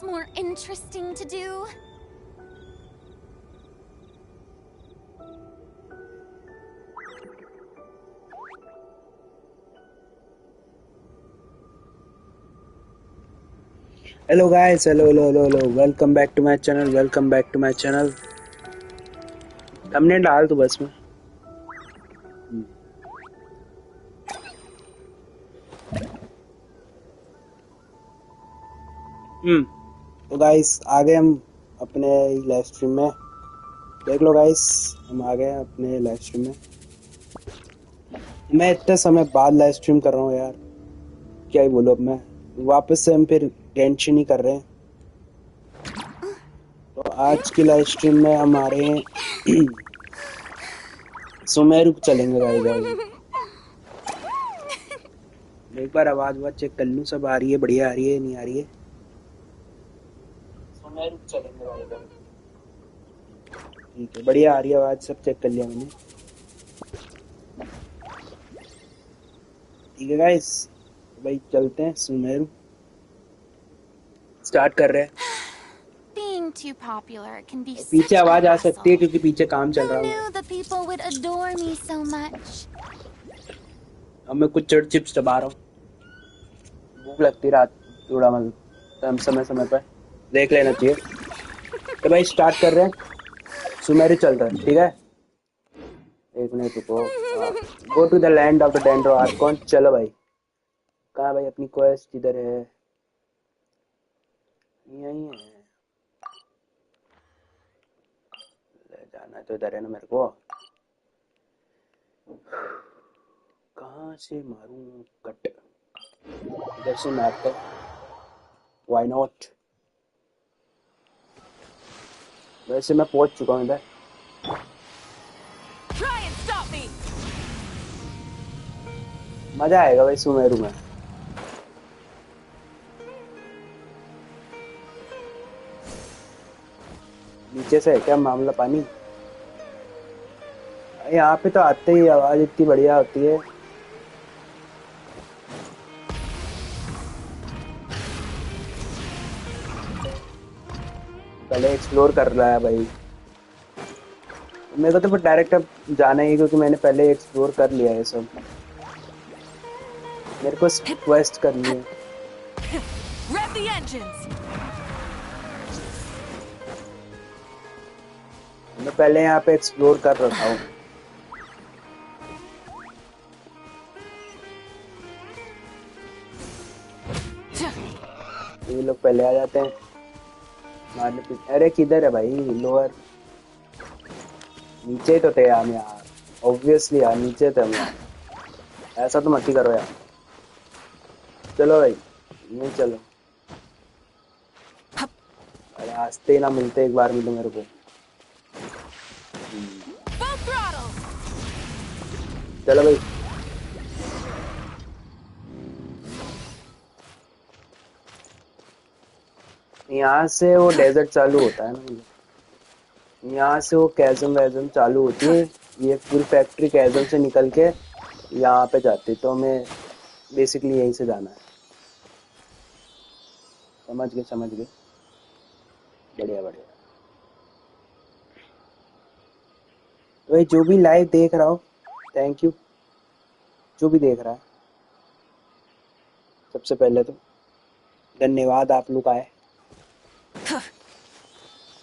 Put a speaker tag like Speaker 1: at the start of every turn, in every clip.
Speaker 1: more interesting to do?
Speaker 2: Hello guys, hello. Welcome back to my channel. thumbnail डाल दो बस में. तो गाइस आ गए हम अपने लाइव स्ट्रीम में. देख लो गाइस, हम आ गए अपने लाइव स्ट्रीम में. मैं इतने समय बाद लाइव स्ट्रीम कर रहा हूँ यार, क्या ही बोलूं. अब मैं वापस से हम फिर गेंशिन ही कर रहे हैं. तो आज की लाइव स्ट्रीम में हमारे सुमेरु चलेंगे गाइस. एक बार आवाज चेक कर लूं, सब आ रही है, बढ़िया आ रही है, नहीं आ रही है. सुमेरु चलेंगे गाइस. ठीक है, बढ़िया आ रही है आवाज, सब चेक कर लिया मैंने. ठीक है गाइस, भाई चलते हैं. सुमेरु स्टार्ट कर रहे हैं.
Speaker 1: Too popular can be
Speaker 2: पीछे आवाज आ सकती है क्योंकि पीछे काम चल रहा है. अब मैं कुछ चिप्स दबा रहा हूँ. भूख लगती रात थोड़ा मतलब समय पर देख लेना चाहिए. तो भाई स्टार्ट कर रहे हैं. सुमेरु चल रहा है. ठीक है, एक मिनट रुको. Go to the land of the Dendro Archon. चलो भाई, कहाँ भाई अपनी क्वेस्ट इधर है? यहीं है. जाना तो इधर है ना मेरे को. कहाँ से मारूं कट? इधर से मारते. Why not. वैसे मैं पहुंच चुका हूँ इधर. मजा आएगा भाई सुमेरु में. नीचे से है क्या मामला? पानी यहाँ पे तो आते ही आवाज इतनी बढ़िया होती है. पहले एक्सप्लोर कर रहा है भाई. मेरे को तो डायरेक्ट अब जाना ही, क्योंकि मैंने पहले एक्सप्लोर कर लिया है सब. मेरे को क्वेस्ट करनी है. मैं पहले यहाँ पे एक्सप्लोर कर रहा हूँ. ये लोग पहले आ जाते हैं मारने पीछे. अरे किधर है भाई? लोअर नीचे तो थे हम यार. ऑब्वियसली यार नीचे थे हम यार. ऐसा तो मत ही करो यार. चलो भाई, नहीं चलो. अरे आस्ते ही ना मिलते, एक बार मिलो मेरे को. चलो भाई. यहाँ से वो डेजर्ट चालू होता है ना. यहाँ से वो कैज़म वैज़म चालू होती है. ये पूरी फैक्ट्री कैज़म से निकल के यहाँ पे जाती है. तो हमें बेसिकली यहीं से जाना है. समझ गए. बढ़िया. तो भाई जो भी लाइव देख रहा हो, थैंक यू. जो भी देख रहा है, सबसे पहले तो धन्यवाद आप लोग आए.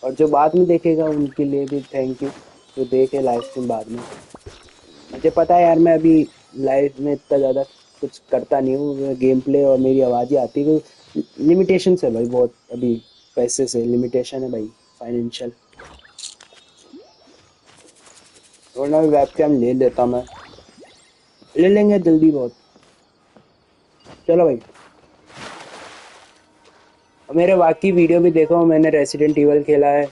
Speaker 2: और जो बाद में देखेगा उनके लिए भी थैंक यू, जो देखे लाइव स्ट्रीम बाद में. मुझे पता है यार, मैं अभी लाइव में इतना ज़्यादा कुछ करता नहीं हूँ. गेम प्ले और मेरी आवाज़ ही आती है. लिमिटेशन है भाई बहुत. अभी पैसे से लिमिटेशन है भाई, फाइनेंशियल. वरना वेबकैम ले लेता मैं. ले लेंगे जल्दी बहुत. चलो भाई, मेरे बाकी वीडियो भी देखो. मैंने रेसिडेंट इवल खेला है.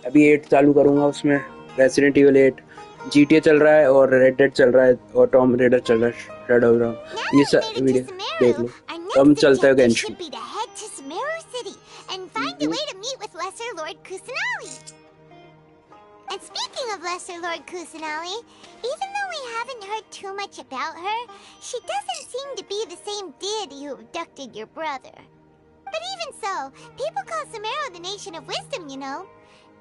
Speaker 2: अभी 8 चालू करूंगा उसमें. रेसिडेंट इवल 8 GTA चल रहा है और रेड डेड चल रहा है और टॉम रेडर चल रहा है. रेड हो रहा. ये सब वीडियो देख लो. तो हम चलते हैं Genshin.
Speaker 3: And speaking of Lesser Lord Kusanali, even though we haven't heard too much about her, she doesn't seem to be the same deity who abducted your brother. But even so, people call Sumeru the nation of wisdom, you know.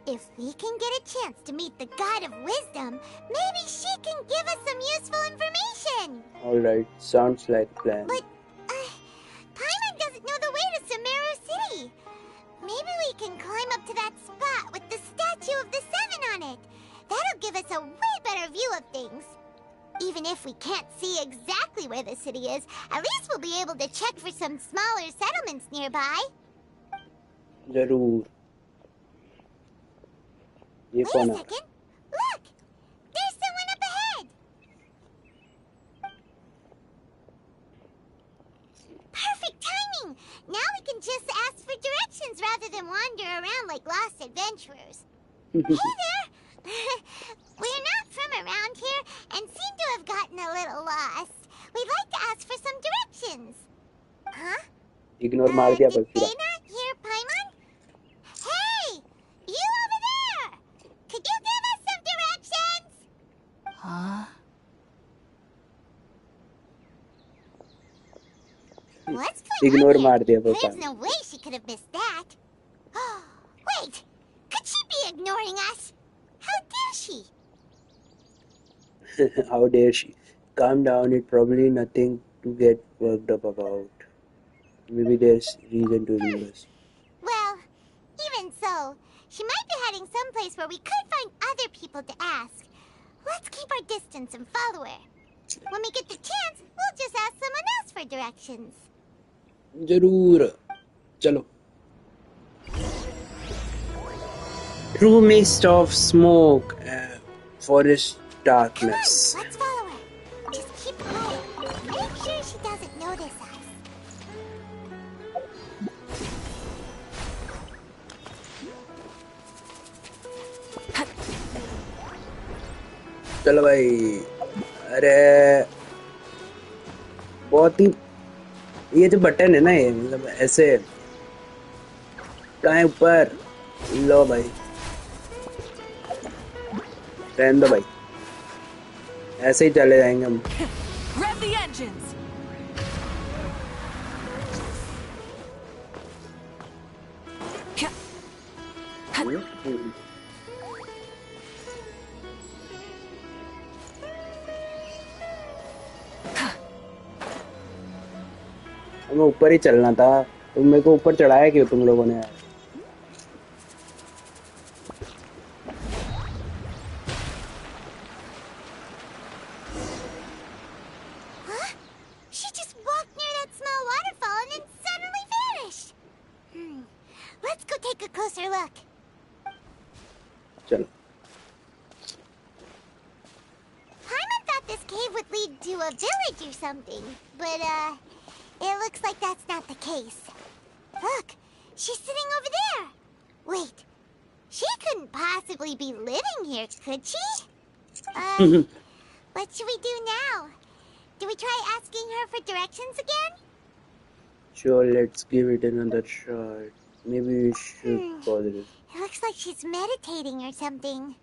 Speaker 3: If we can get a chance to meet the god of wisdom, maybe she can give us some useful information.
Speaker 2: Alright, sounds like a plan.
Speaker 3: But, Paimon doesn't know the way to Sumeru City. Maybe we can climb up to that spot with the statue of the Seven on it. That'll give us a way better view of things. Even if we can't see exactly where the city is, at least we'll be able to check for some smaller settlements nearby.
Speaker 2: जरूर ये
Speaker 3: Wait
Speaker 2: कौन
Speaker 3: a
Speaker 2: है?
Speaker 3: second. Look! There's someone up ahead! Perfect timing! Now we can just ask for directions rather than wander around like lost adventurers. Hey there! We're not from around here and seem to have gotten a little lost. We'd like to ask for some directions. Huh?
Speaker 2: Ignore मार दिया
Speaker 3: Did
Speaker 2: बस
Speaker 3: they
Speaker 2: पूरा.
Speaker 3: not hear Paimon? Hey! You over there! Could you give us some directions?
Speaker 1: Huh?
Speaker 3: What's going
Speaker 2: Ignore
Speaker 3: on
Speaker 2: मार
Speaker 3: here?
Speaker 2: दिया वो
Speaker 3: There's
Speaker 2: पानी.
Speaker 3: no way she could have missed that. Wait! Could she be ignoring us? How dare she?
Speaker 2: How dare she? Calm down. It's probably nothing to get worked up about. Maybe there's reason to ignore us.
Speaker 3: Well, even so, she might be heading someplace where we could find other people to ask. Let's keep our distance and follow her. When we get the chance, we'll just ask someone else for directions.
Speaker 2: जरूर चलो. Through mist of smoke, forest darkness.
Speaker 3: Come on, let's follow her. Just keep quiet. Make sure she doesn't notice us.
Speaker 2: चलो भाई. अरे बहुत ही ये जो button है ना ये मतलब ऐसे कहाँ है ऊपर. लो भाई रहने दो भाई. ऐसे ही चले जाएंगे हम.
Speaker 4: Rev the engines!
Speaker 2: हमें ऊपर ही चलना था. तुम मेरे को ऊपर चढ़ाया क्यों तुम लोगों ने?
Speaker 3: Huh? She just walked near that small waterfall and then suddenly vanished. Let's go take a closer look.
Speaker 2: चलो.
Speaker 3: Paimon thought this cave would lead to a village or something, but it looks like that's not the case. Look, she's sitting over there. Wait, she couldn't possibly be living here, could she? What should we do now? Do we try asking her for directions again?
Speaker 2: Sure, let's give it another shot. Maybe we should bother it.
Speaker 3: It looks like she's meditating or something.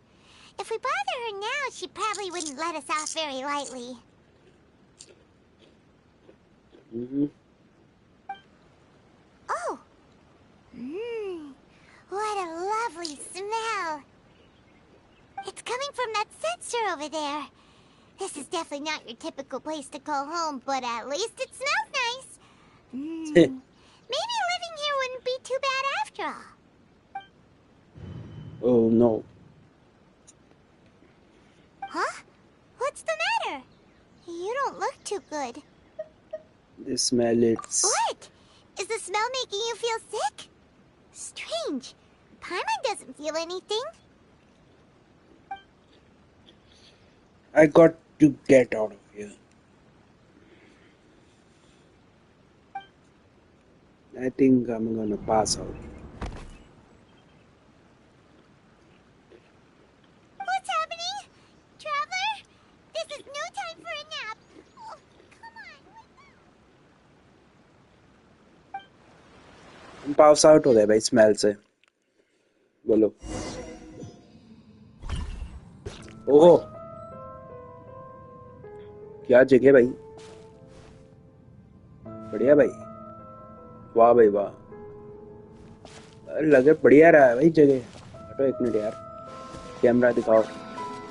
Speaker 3: If we bother her now, she probably wouldn't let us off very lightly. Oh! What a lovely smell! It's coming from that sensor over there. This is definitely not your typical place to call home, but at least it smells nice. Maybe living here wouldn't be too bad after all.
Speaker 2: Oh no.
Speaker 3: Huh? What's the matter? You don't look too good.
Speaker 2: The smell it's.
Speaker 3: What? Is the smell making you feel sick? Strange. Paimon doesn't feel anything.
Speaker 2: I got to get out of here. I think I'm gonna pass out.
Speaker 3: What's happening? Traveler? This is no time for a nap. Oh, come on.
Speaker 2: हम pass out हो गए भाई smell से. बोलो. ओहो क्या जगह भाई. बढ़िया भाई. वाह भाई वाह. लगे बढ़िया रहा है भाई जगह। हटो एक मिनट यार, कैमरा दिखाओ।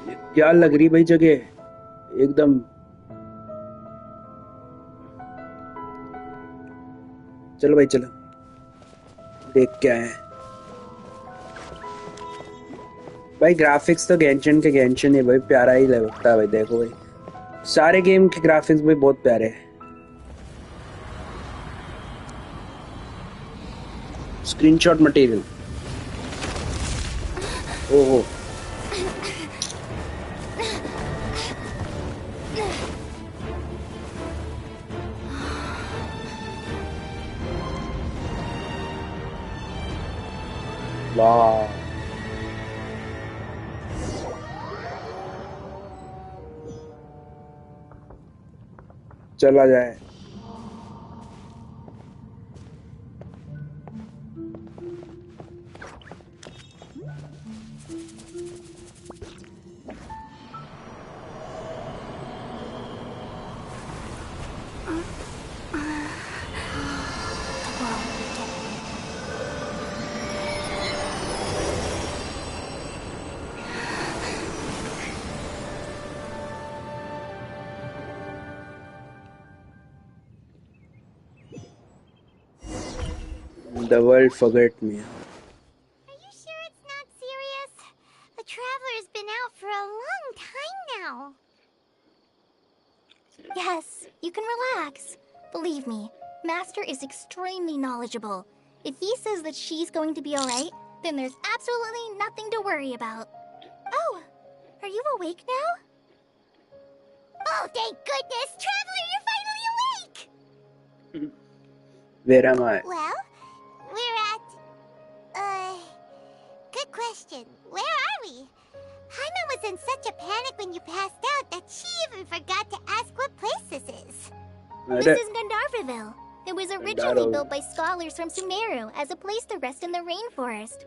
Speaker 2: ये क्या लग रही भाई जगह एकदम। चलो भाई चलो, देख क्या है भाई। ग्राफिक्स तो गेंशिन के गेंशिन है भाई, प्यारा ही लगता है भाई। देखो भाई सारे गेम के ग्राफिक्स भाई बहुत प्यारे हैं। स्क्रीनशॉट मटेरियल, ओहो वाह। चला जाए। The world forget me.
Speaker 3: Are you sure it's not serious? The Traveler's been out for a long time now.
Speaker 5: Yes, you can relax. Believe me, Master is extremely knowledgeable. If he says that she's going to be alright, then there's absolutely nothing to worry about. Oh, are you awake now?
Speaker 3: Oh, thank goodness! Traveler, you're finally awake!
Speaker 2: Where am I?
Speaker 3: Well, we're at... Good question. Where are we? Paimon was in such a panic when you passed out that she even forgot to ask what place this is.
Speaker 5: This is Gandharville. It was originally built by scholars from Sumeru as a place to rest in the rainforest.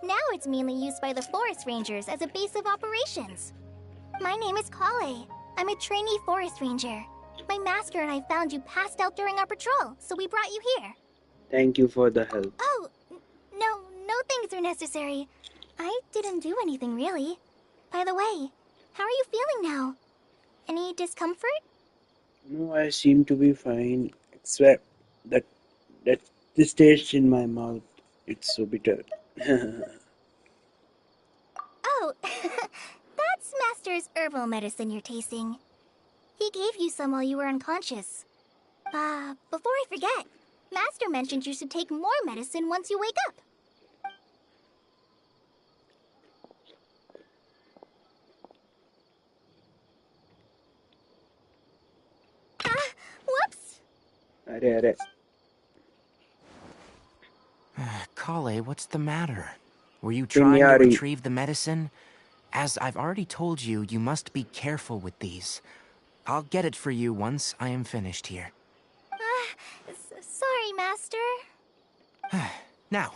Speaker 5: Now it's mainly used by the forest rangers as a base of operations. My name is Kale. I'm a trainee forest ranger. My master and I found you passed out during our patrol, so we brought you here.
Speaker 2: Thank you for the help.
Speaker 5: Oh, no thanks are necessary. I didn't do anything really. By the way, how are you feeling now? Any discomfort?
Speaker 2: No, I seem to be fine, except that this taste in my mouth, it's so bitter.
Speaker 5: Oh, that's Master's herbal medicine you're tasting. He gave you some while you were unconscious. Before I forget, Master mentioned you should take more medicine once you wake up. Whoops!
Speaker 2: Arre.
Speaker 6: Kale, what's the matter? Were you trying to
Speaker 2: Pinyari.
Speaker 6: retrieve the medicine? As I've already told you, you must be careful with these. I'll get it for you once I am finished here.
Speaker 5: Sorry, Master.
Speaker 6: Now,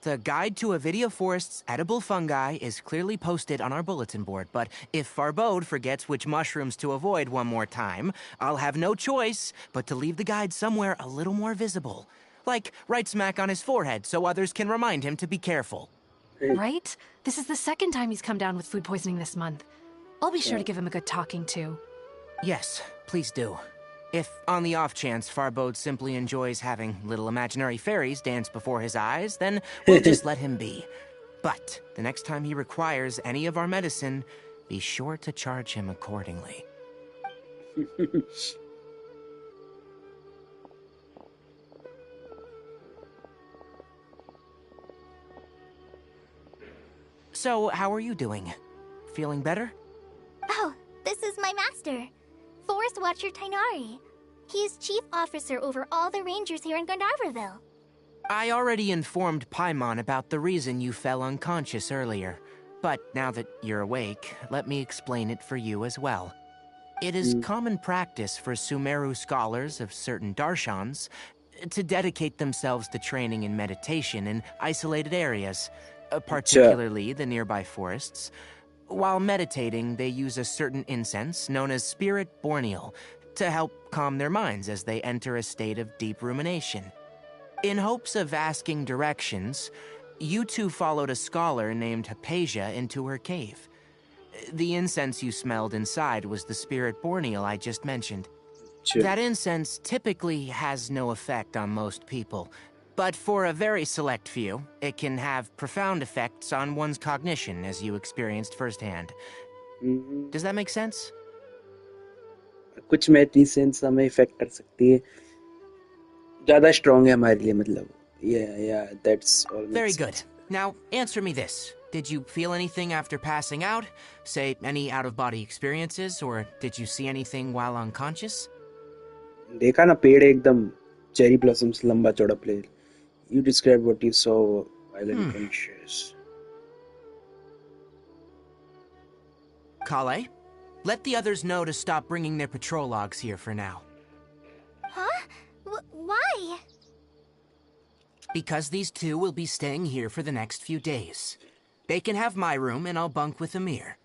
Speaker 6: the guide to Avidia Forest's edible fungi is clearly posted on our bulletin board, but if Farbode forgets which mushrooms to avoid one more time, I'll have no choice but to leave the guide somewhere a little more visible. Like right smack on his forehead so others can remind him to be careful.
Speaker 4: Right? This is the second time he's come down with food poisoning this month. I'll be sure to give him a good talking to.
Speaker 6: Yes, please do. If, on the off chance, Farbode simply enjoys having little imaginary fairies dance before his eyes, then we'll just let him be. But the next time he requires any of our medicine, be sure to charge him accordingly. So, how are you doing? Feeling better?
Speaker 5: Oh, this is my master, Forest Watcher Tainari. He is chief officer over all the rangers here in Gandharville.
Speaker 6: I already informed Paimon about the reason you fell unconscious earlier. But now that you're awake, let me explain it for you as well. It is common practice for Sumeru scholars of certain darshans to dedicate themselves to training in meditation in isolated areas, particularly the nearby forests. While meditating, they use a certain incense known as Spirit Borneal to help calm their minds as they enter a state of deep rumination. In hopes of asking directions, You two followed a scholar named Hypatia into her cave. The incense you smelled inside was the spirit borneal I just mentioned.
Speaker 2: अच्छा
Speaker 6: That incense typically has no effect on most people, but for a very select few, it can have profound effects on one's cognition, as you experienced firsthand. Does that make sense?
Speaker 2: कुछ medicines हमें effect कर सकती है ज़्यादा strong है हमारे लिए मतलब yeah that's all
Speaker 6: Very
Speaker 2: makes
Speaker 6: good.
Speaker 2: sense.
Speaker 6: Now, answer me this. Did you feel anything after passing out? Say, any out-of-body experiences, or did you see anything while unconscious?
Speaker 2: देखा ना पेड़ एकदम चेरी ब्लॉसम्स लंबा चौड़ा पेड़ you describe what you saw while unconscious.
Speaker 6: Kale, let the others know to stop bringing their patrol logs here for now.
Speaker 5: Huh? Why?
Speaker 6: Because these two will be staying here for the next few days. They can have my room and I'll bunk with Amir.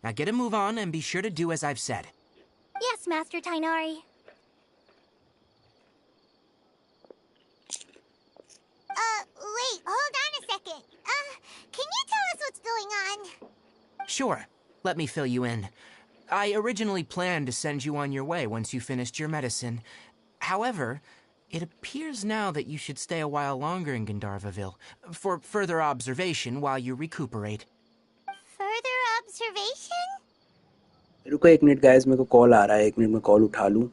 Speaker 6: Now get a move on and be sure to do as I've said.
Speaker 5: Yes, Master Tainari.
Speaker 3: Wait, hold on a second. Can you tell us what's going on?
Speaker 6: Sure, let me fill you in. I originally planned to send you on your way once you finished your medicine. However, it appears now that you should stay a while longer in Gandharvaville for further observation while you recuperate.
Speaker 3: Further observation?
Speaker 2: रुको एक minute guys मेरे को call आ रहा है एक minute में call उठा लूं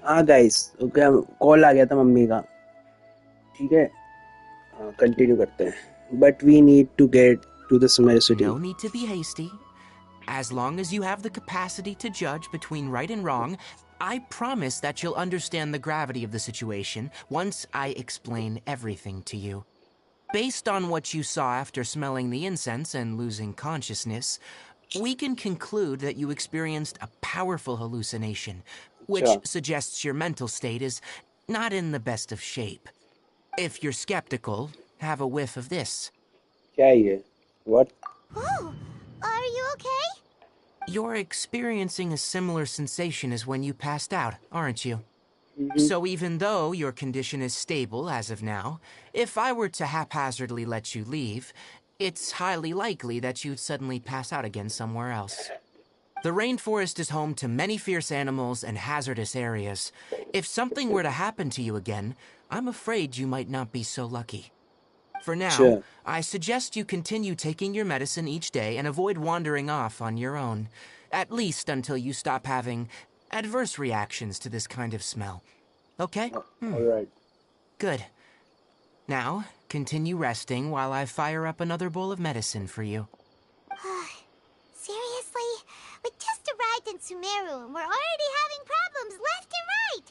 Speaker 2: हाँ गाइस ओके कॉल आ गया था मम्मी का ठीक है कंटिन्यू करते हैं but we need to get to the Sumeru city
Speaker 6: No need to be hasty. As long as you have the capacity to judge between right and wrong, I promise that you'll understand the gravity of the situation once I explain everything to you. Based on what you saw after smelling the incense and losing consciousness, we can conclude that you experienced a powerful hallucination, which
Speaker 2: Sure.
Speaker 6: suggests your mental state is not in the best of shape. If you're skeptical, have a whiff of this.
Speaker 2: क्या है ये what
Speaker 3: Whoa, are you okay?
Speaker 6: You're experiencing a similar sensation as when you passed out, aren't you? So even though your condition is stable as of now, if I were to haphazardly let you leave, it's highly likely that you'd suddenly pass out again somewhere else. The rainforest is home to many fierce animals and hazardous areas. If something were to happen to you again, I'm afraid you might not be so lucky. For now,
Speaker 2: Sure.
Speaker 6: I suggest you continue taking your medicine each day and avoid wandering off on your own, at least until you stop having adverse reactions to this kind of smell. Okay?
Speaker 2: all right
Speaker 6: Good. Now, continue resting while I fire up another bowl of medicine for you.
Speaker 3: Seriously? We just arrived in Sumeru and we're already having problems left and right.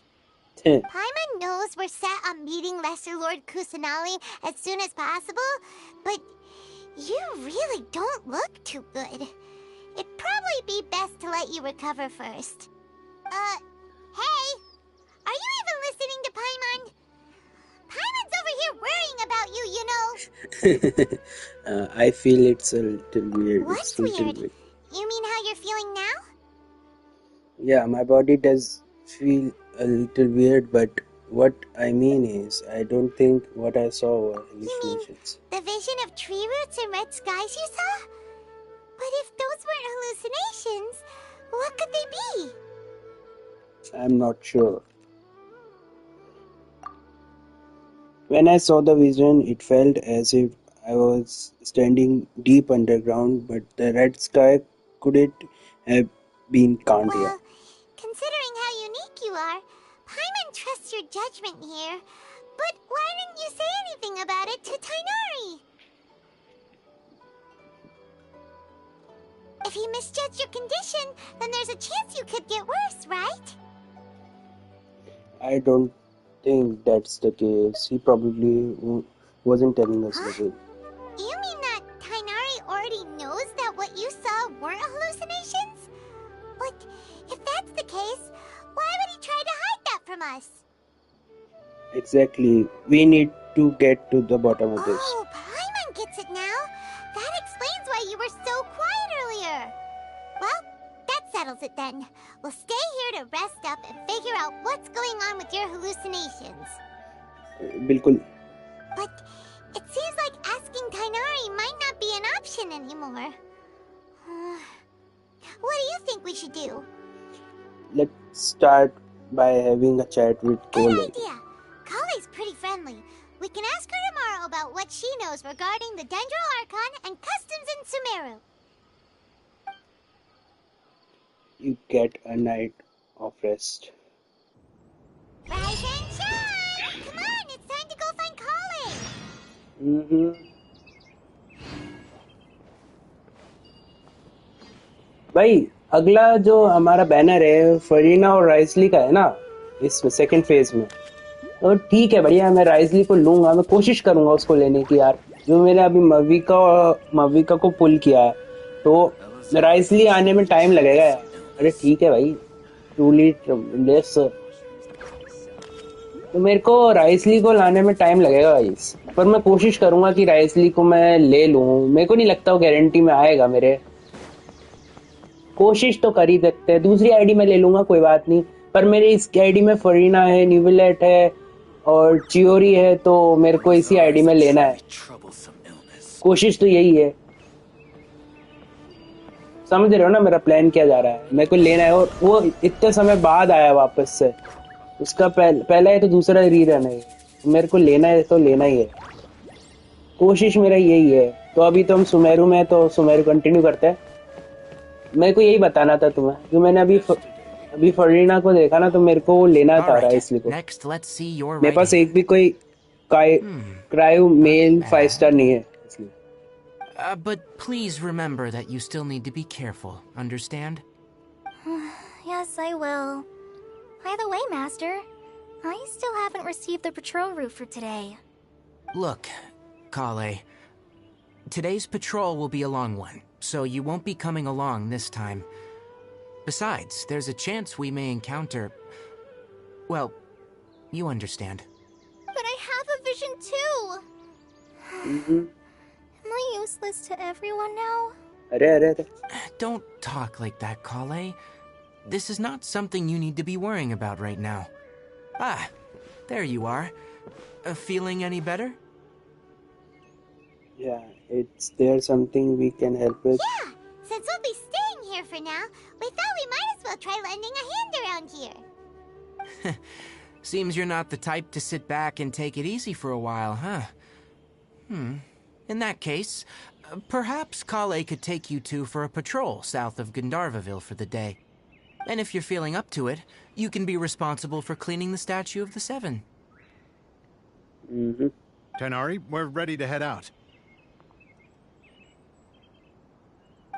Speaker 3: Paimon knows we're set on meeting Lesser Lord Kusanali as soon as possible, but you really don't look too good. It'd probably be best to let you recover first. Hey! Are you even listening to Paimon? Paimon's over here worrying about you, you know.
Speaker 2: I feel it's a little weird
Speaker 3: What's
Speaker 2: it's a little
Speaker 3: weird? You mean how you're feeling now?
Speaker 2: yeah my body does feel a little weird but What I mean is, I don't think what I saw were
Speaker 3: You mean
Speaker 2: hallucinations.
Speaker 3: the vision of tree roots and red skies you saw? But if those weren't hallucinations, what could they be?
Speaker 2: I'm not sure. When I saw the vision, it felt as if I was standing deep underground, but the red sky couldn't have been Kandia.
Speaker 3: Well, considering how unique you are, Paimon trusts your judgment here. But why didn't you say anything about it to Tainari? If he misjudged your condition, then there's a chance you could get worse, right?
Speaker 2: I don't think that's the case. He probably wasn't telling us the truth.
Speaker 3: You mean that Tainari already knows that what you saw weren't hallucinations? But if that's the case, why would he try to hide that from us?
Speaker 2: Exactly. We need to get to the bottom of this.
Speaker 3: Oh, Paimon gets it now. That explains why you were so quiet earlier. Well, that settles it then. We'll stay here to rest up and figure out what's going on with your hallucinations.
Speaker 2: बिल्कुल.
Speaker 3: But it seems like asking Tainari might not be an option anymore. What do you think we should do?
Speaker 2: Let's start by having a chat with
Speaker 3: Good
Speaker 2: Cole.
Speaker 3: idea. Kalei's pretty friendly. We can ask her tomorrow about what she knows regarding the Dendro Archon and customs in Sumeru.
Speaker 2: You get a night of rest.
Speaker 3: Rise and shine! Come on, it's time to go find Kalei!
Speaker 2: भाई अगला जो हमारा banner है फरीना और राइसली का है ना इसमें सेकंड फेज में तो ठीक है बढ़िया मैं राइसली को लूंगा मैं कोशिश करूंगा उसको लेने की यार जो मैंने अभी मविका को पुल किया है तो राइसली आने में टाइम लगेगा यार अरे ठीक है भाई ट्रूली लेस तो मेरे को राइसली को लाने में टाइम लगेगा भाई पर मैं कोशिश करूंगा कि राइसली को मैं ले लूं मेरे को नहीं लगता वो गारंटी में आएगा मेरे कोशिश तो कर ही सकते हैं दूसरी आईडी में ले लूंगा कोई बात नहीं पर मेरे इस आईडी में फरीना है न्यूविलेट है और चियोरी है तो मेरे को इसी आईडी में लेना है कोशिश तो यही है समझ रहे हो ना मेरा प्लान क्या जा रहा है मेरे को लेना है और वो इतने समय बाद आया वापस से उसका पहला है तो दूसरा रीरन है मेरे को लेना है तो लेना ही है कोशिश मेरा यही है तो अभी तो हम सुमेरु में तो सुमेरु कंटिन्यू करते हैं मेरे को यही बताना था तुम्हें जो मैंने अभी फरीना को देखा ना तो मेरे को लेना था राइसली को मेरे पास एक भी कोई क्रायो मेल 5 स्टार नहीं है इसलिए
Speaker 6: But please remember that you still need to be careful, understand?
Speaker 5: Yes, I will. By the way, Master, I still haven't received the patrol route for today.
Speaker 6: Look, Kale, today's patrol will be a long one, so you won't be coming along this time. Besides, there's a chance we may encounter... Well, you understand.
Speaker 5: But I have a vision too! Am I useless to everyone now?
Speaker 2: अरे
Speaker 6: Don't talk like that, Kale. This is not something you need to be worrying about right now. Ah, there you are. Feeling any better?
Speaker 2: Yeah, is there something we can help with?
Speaker 3: Yeah, since we'll be staying here for now, we thought we might as well try lending a hand around here.
Speaker 6: Seems you're not the type to sit back and take it easy for a while, huh? In that case, perhaps Kale could take you two for a patrol south of Gandharvaville for the day. And if you're feeling up to it, you can be responsible for cleaning the Statue of the Seven.
Speaker 7: Tainari, we're ready to head out.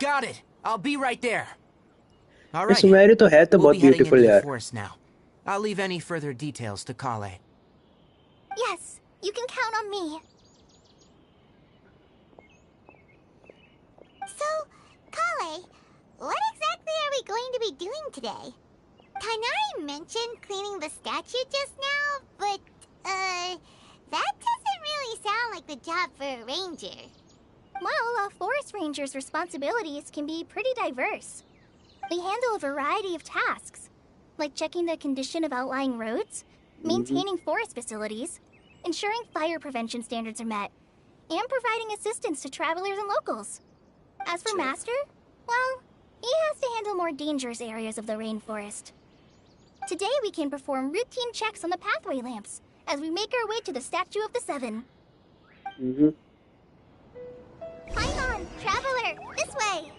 Speaker 6: Got it! I'll be right there! Alright,
Speaker 2: Sumeru तो है तो
Speaker 6: we'll
Speaker 2: बहुत
Speaker 6: be heading
Speaker 2: beautiful
Speaker 6: into the
Speaker 2: यार
Speaker 6: forest now. I'll leave any further details to Kale.
Speaker 5: Yes, you can count on me.
Speaker 3: So, Kalei, what exactly are we going to be doing today? Tainari mentioned cleaning the statue just now, but, that doesn't really sound like the job for a ranger.
Speaker 5: Well, a forest ranger's responsibilities can be pretty diverse. They handle a variety of tasks, like checking the condition of outlying roads, maintaining forest facilities, ensuring fire prevention standards are met, and providing assistance to travelers and locals. As for Master, well, he has to handle more dangerous areas of the rainforest. Today we can perform routine checks on the pathway lamps as we make our way to the Statue of the Seven. Paimon, traveler, this way!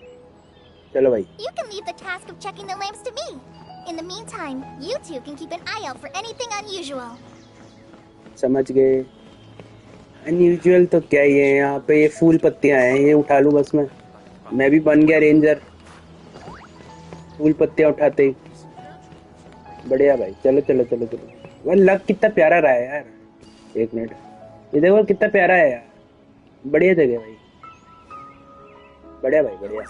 Speaker 2: चलो भाई.
Speaker 5: You can leave the task of checking the lamps to me. In the meantime, you two can keep an eye out for anything unusual.
Speaker 2: समझ गए. Unusual तो क्या ही है, यहाँ पे ये फूल पत्तियाँ हैं, ये उठा लूँ बस मैं भी बन गया रेंजर. फूल पत्तियाँ उठाते ही. बढ़िया भाई. चलो चलो चलो चलो. वह लग कितना प्यारा रहा है यार. एक मिनट. ये देखो कितना प्यारा है यार. बढ़िया जगह भाई. बढ़िया भाई बढ़िया.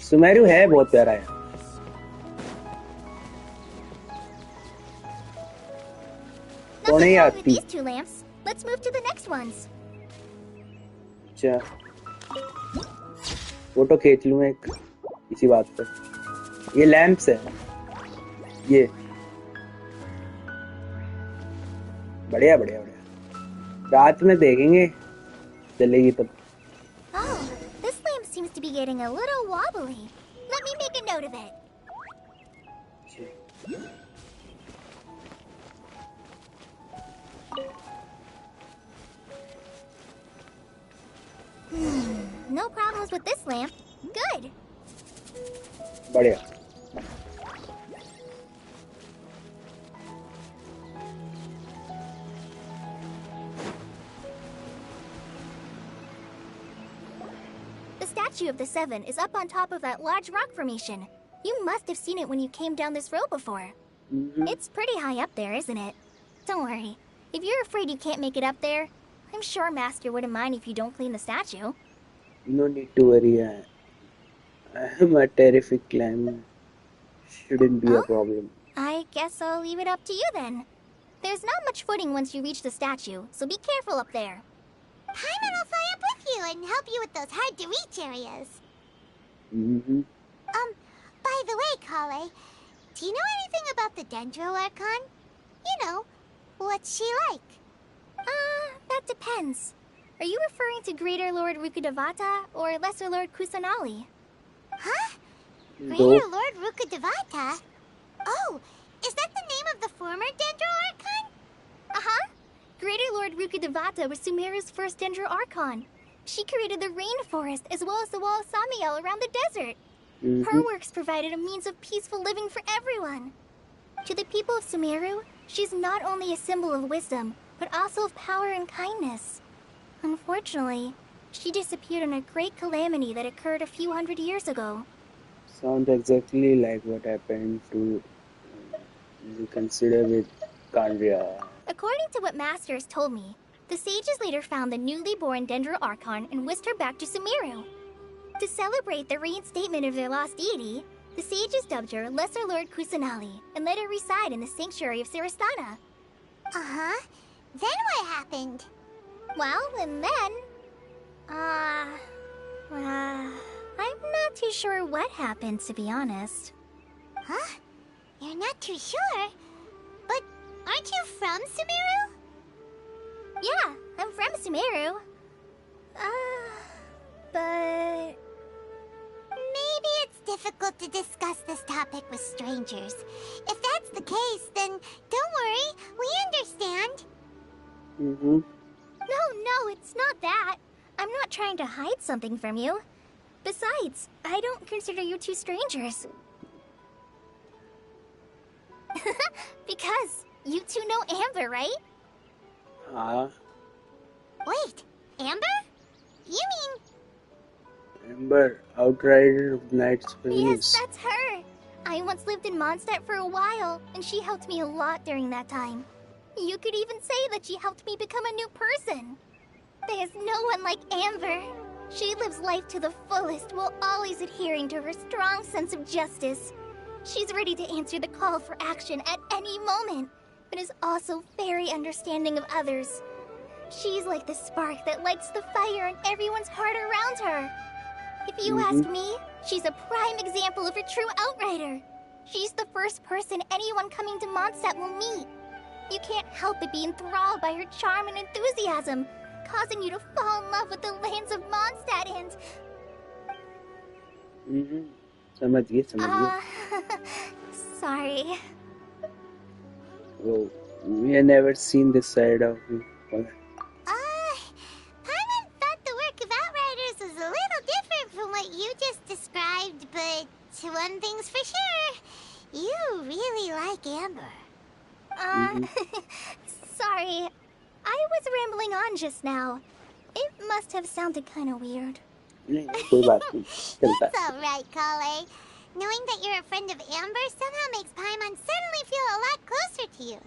Speaker 2: सुमेरु है बहुत प्यारा है. कौन है यार?
Speaker 5: With these two lamps, let's move to the next ones.
Speaker 2: अच्छा. फोटो खींच लूँ एक इसी बात पे. ये लैंप्स है. ये बढ़िया बढ़िया बढ़िया. रात में देखेंगे चलेगी तब.
Speaker 5: Oh, this lamp seems to be getting a little wobbly. Let me make a note of it. No problems with this lamp. Good.
Speaker 2: बढ़िया.
Speaker 5: The Statue of the Seven is up on top of that large rock formation. You must have seen it when you came down this road before. It's pretty high up there, isn't it? Don't worry. If you're afraid you can't make it up there, I'm sure Master wouldn't mind if you don't clean the statue.
Speaker 2: No need to worry. I'm a terrific climber. Shouldn't be a problem.
Speaker 5: I guess I'll leave it up to you then. There's not much footing once you reach the statue, so be careful up there.
Speaker 3: Paimon will fly up with you and help you with those hard-to-reach areas. By the way, Kale, do you know anything about the Dendro Archon? You know, what's she like?
Speaker 5: That depends. Are you referring to Greater Lord Rukkhadevata or Lesser Lord Kusanali?
Speaker 3: Huh? Greater Lord Rukkhadevata? Oh, is that the name of the former Dendro Archon?
Speaker 5: Uh-huh. Greater Lord Rukkhadevata was Sumeru's first Dendro Archon. She created the rainforest as well as the wall of Samiel around the desert. Her works provided a means of peaceful living for everyone. To the people of Sumeru, she's not only a symbol of wisdom, but also of power and kindness. Unfortunately, she disappeared in a great calamity that occurred a few hundred years ago.
Speaker 2: Sounds exactly like what happened to you consider with Kandria.
Speaker 5: According to what Master has told me, the sages later found the newly born Dendro Archon and whisked her back to Sumeru. To celebrate the reinstatement of their lost deity, the sages dubbed her Lesser Lord Kusanali and let her reside in the sanctuary of Siristana.
Speaker 3: Uh-huh. Then what happened?
Speaker 5: Well, and then... I'm not too sure what happened, to be honest.
Speaker 3: Huh? You're not too sure? But aren't you from Sumeru?
Speaker 5: Yeah, I'm from Sumeru. But...
Speaker 3: Maybe it's difficult to discuss this topic with strangers. If that's the case, then don't worry, we understand.
Speaker 5: No, it's not that. I'm not trying to hide something from you. Besides, I don't consider you two strangers. Because you two know Amber, right?
Speaker 3: Wait, Amber? You mean...
Speaker 2: Amber, Outrider of Night's Business.
Speaker 5: Yes, that's her. I once lived in Mondstadt for a while, and she helped me a lot during that time. You could even say that she helped me become a new person. There's no one like Amber. She lives life to the fullest while always adhering to her strong sense of justice. She's ready to answer the call for action at any moment, but is also very understanding of others. She's like the spark that lights the fire in everyone's heart around her. If you ask me, she's a prime example of a true outrider. She's the first person anyone coming to Mondstadt will meet. You can't help but be enthralled by her charm and enthusiasm, causing you to fall in love with the lands of Mondstadt and...
Speaker 2: समझ गए.
Speaker 5: Sorry.
Speaker 2: Oh, we have never seen this side of you.
Speaker 3: Paimon thought the work of Outriders was a little different from what you just described, but one thing's for sure, you really like Amber.
Speaker 5: Sorry. I was rambling on just now. It must have sounded kind of weird.
Speaker 2: कोई बात नहीं, चलता.
Speaker 3: It's alright, Kale. Knowing that you're a friend of Amber somehow makes Paimon suddenly feel a lot closer to you.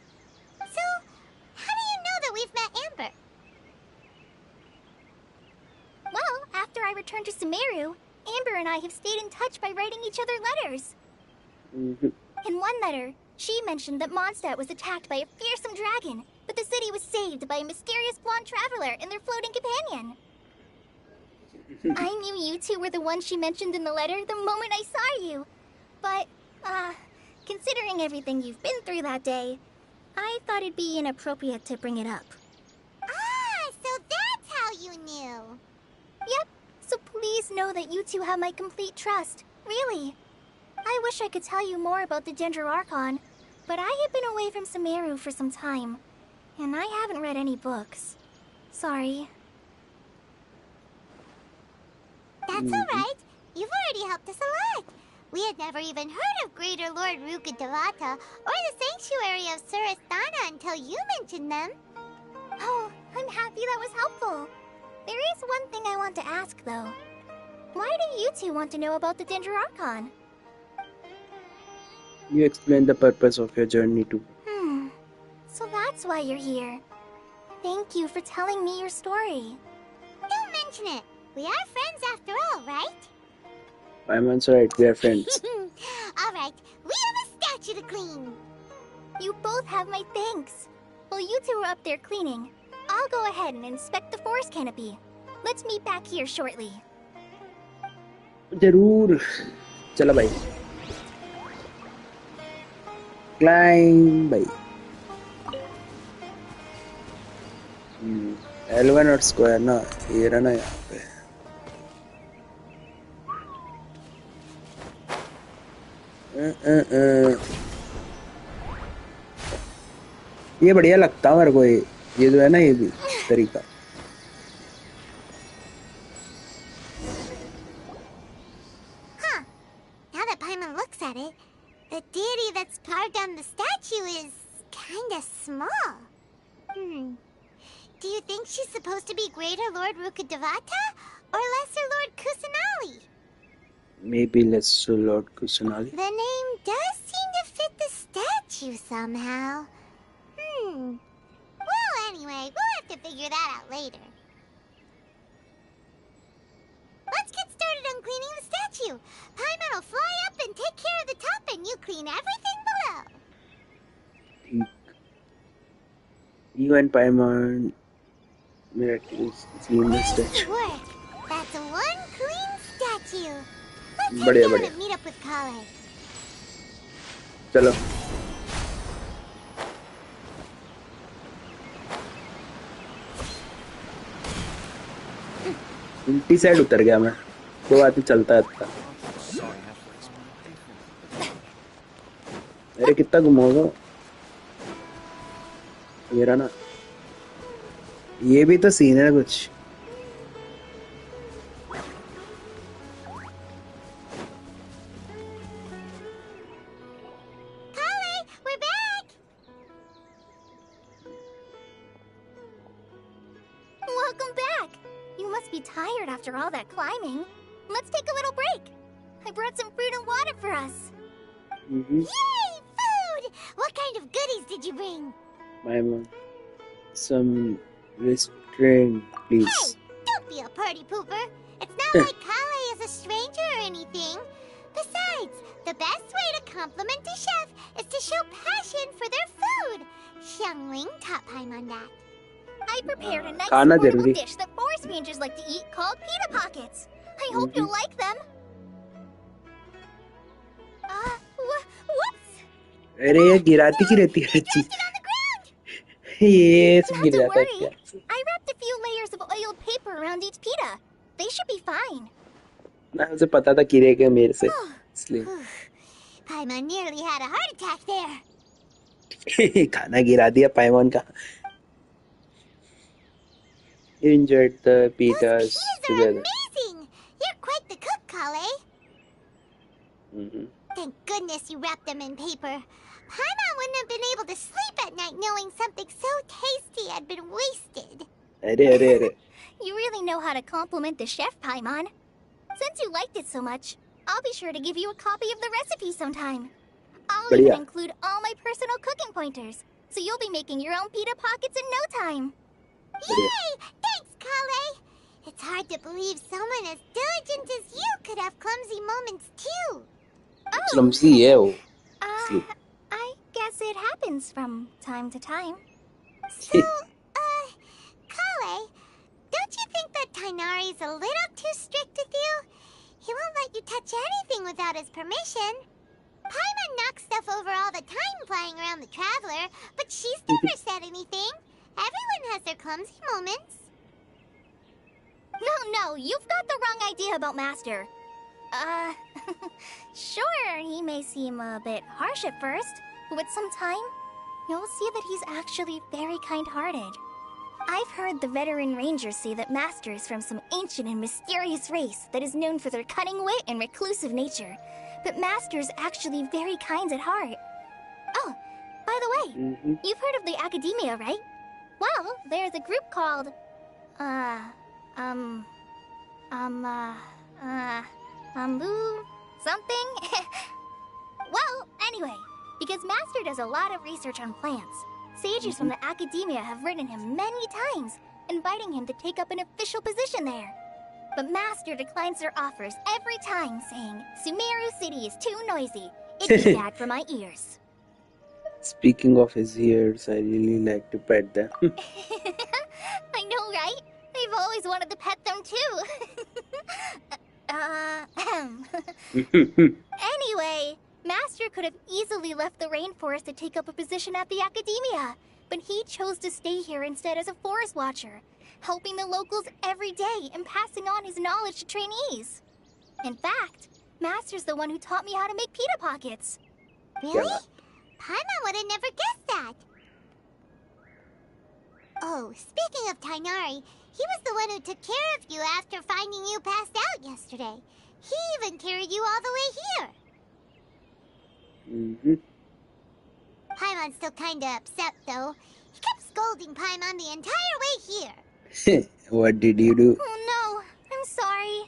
Speaker 3: So, how do you know that we've met Amber?
Speaker 5: Well, after I returned to Sumeru, Amber and I have stayed in touch by writing each other letters. In one letter, she mentioned that Mondstadt was attacked by a fearsome dragon, but the city was saved by a mysterious blonde traveler and their floating companion. I knew you two were the ones she mentioned in the letter the moment I saw you. But, considering everything you've been through that day, I thought it'd be inappropriate to bring it up.
Speaker 3: So that's how you knew.
Speaker 5: Yep, so please know that you two have my complete trust. Really. I wish I could tell you more about the Archon, but I have been away from Sumeru for some time, and I haven't read any books. Sorry.
Speaker 3: That's alright. You've already helped us a lot. We had never even heard of Greater Lord Rukkhadevata or the Sanctuary of Surasthana until you mentioned them.
Speaker 5: Oh, I'm happy that was helpful. There is one thing I want to ask, though. Why do you two want to know about the Archon?
Speaker 2: You explain the purpose of your journey too.
Speaker 5: So that's why you're here. Thank you for telling me your story.
Speaker 3: Don't mention it. We are friends after all, right?
Speaker 2: Paimon's right, we are friends.
Speaker 3: Alright, we have a statue to clean.
Speaker 5: You both have my thanks. While you two are up there cleaning, I'll go ahead and inspect the forest canopy. Let's meet back here shortly.
Speaker 2: जरूर. चलो भाई. Climb भाई. L1 और square ना ये रहा ना यहाँ पे. ये बढ़िया लगता है मेरे को ये जो है ना ये भी तरीका.
Speaker 3: Now that Paimon looks at it, the deity that's carved on the statue is kinda small. Do you think she's supposed to be Greater Lord Rukkhadevata or Lesser Lord Kusanali?
Speaker 2: Maybe Lesser Lord Kusanali.
Speaker 3: The name does seem to fit the statue somehow. Well, anyway, we'll have to figure that out later. Let's get started on cleaning the statue. Paimon will fly up and take care of the top, and you clean everything below.
Speaker 2: You and Paimon miraculously clean the statue.
Speaker 3: Nice work. That's one clean statue. Let's head
Speaker 2: बढ़िया
Speaker 3: down
Speaker 2: बढ़िया.
Speaker 3: and meet up with Kale.
Speaker 2: चलो. उल्टी side उतर गया मैं. कोई बात नहीं, चलता है इतना. अरे कितना घुमाओगे? ये रहा ना. ये भी तो सीन है कुछ.
Speaker 3: Kale, we're back.
Speaker 5: Welcome back. You must be tired after all that climbing. Let's take a little break. I brought some fruit and water for us.
Speaker 3: Yay, food! What kind of goodies did you bring?
Speaker 2: Paimon, some restraint, please.
Speaker 3: Hey, don't be a party pooper. It's not like Kale is a stranger or anything. Besides, the best way to compliment a chef is to show passion for their food. Xiangling taught Paimon that.
Speaker 5: I prepared a nice
Speaker 2: खाना
Speaker 5: portable
Speaker 2: जरूरी.
Speaker 5: dish that forest rangers like to eat called pita pockets. I hope you'll like them. Whoops!
Speaker 2: अरे ये गिराती की रहती है
Speaker 3: Dropped
Speaker 2: चीज.
Speaker 3: it on the ground.
Speaker 2: ये सब
Speaker 5: Not
Speaker 2: गिर
Speaker 5: to
Speaker 2: जाता है
Speaker 5: worry.
Speaker 2: क्या?
Speaker 5: I wrapped a few layers of oiled paper around each pita. They should be fine.
Speaker 2: ना उसे पता था गिरेगा मेरे से इसलिए
Speaker 3: Paimon nearly had a heart attack there.
Speaker 2: खाना गिरा दिया पाइमॉन का. Injured the
Speaker 3: Those
Speaker 2: pitas
Speaker 3: peas are
Speaker 2: together.
Speaker 3: amazing. You're quite the cook, Kale.
Speaker 2: Mm-hmm.
Speaker 3: Thank goodness you wrapped them in paper. Paimon wouldn't have been able to sleep at night knowing something so tasty had been wasted.
Speaker 2: अरे
Speaker 5: You really know how to compliment the chef, Paimon. Since you liked it so much, I'll be sure to give you a copy of the recipe sometime. I'll even
Speaker 2: बढ़िया.
Speaker 5: include all my personal cooking pointers, so you'll be making your own pita pockets in no time.
Speaker 3: Yay! Thanks, Kale. It's hard to believe someone as diligent as you could have clumsy moments too.
Speaker 2: clumsy है वो.
Speaker 5: I guess it happens from time to time.
Speaker 3: So, Kale, don't you think that Tainari's a little too strict with you? He won't let you touch anything without his permission. Paimon knocks stuff over all the time flying around the Traveler, but she's never said anything. Everyone has their clumsy moments.
Speaker 5: No, you've got the wrong idea about Master. Sure, he may seem a bit harsh at first, but with some time, you'll see that he's actually very kind-hearted. I've heard the veteran rangers say that Master is from some ancient and mysterious race that is known for their cunning wit and reclusive nature. But Master is actually very kind at heart. Oh, by the way, you've heard of the Academia, right? Well, there's a group called... something? Well, anyway, because Master does a lot of research on plants, sages from the Academia have written him many times, inviting him to take up an official position there. But Master declines their offers every time, saying, Sumeru City is too noisy. It'd be bad for my ears.
Speaker 2: Speaking of his ears, I really like to pet them.
Speaker 5: I know, right? I've always wanted to pet them too. Anyway, Master could have easily left the rainforest to take up a position at the Academia, but he chose to stay here instead as a forest watcher, helping the locals every day and passing on his knowledge to trainees. In fact, Master's the one who taught me how to make pita pockets.
Speaker 3: Really? Paimon would have never guessed that. Oh, speaking of Tainari, he was the one who took care of you after finding you passed out yesterday. He even carried you all the way here. Paimon's still kinda upset, though. He kept scolding Paimon the entire way here.
Speaker 2: What did you do?
Speaker 5: Oh no, I'm sorry.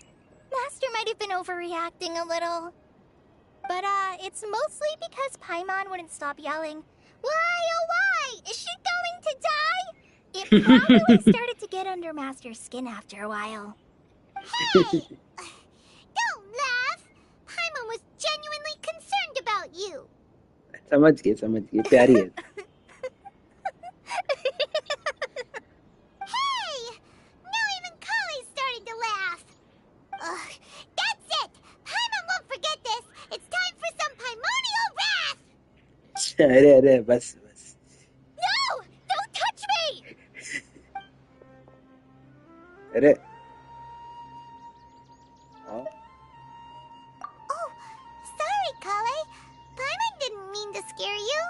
Speaker 5: Master might have been overreacting a little. But, it's mostly because Paimon wouldn't stop yelling, Why, oh why? Is she going to die? It probably started to get under Master's skin after a while.
Speaker 3: Hey! Don't laugh! Paimon was genuinely concerned about you.
Speaker 2: समझ गए प्यारी है.
Speaker 3: Hey! Now even Kale's starting to laugh. That's it! Paimon won't forget this. It's time for some Paimonial wrath!
Speaker 2: अरे बस.
Speaker 5: No! Don't touch me!
Speaker 2: अरे
Speaker 3: Oh, sorry, Kale. Paimon didn't mean to scare you.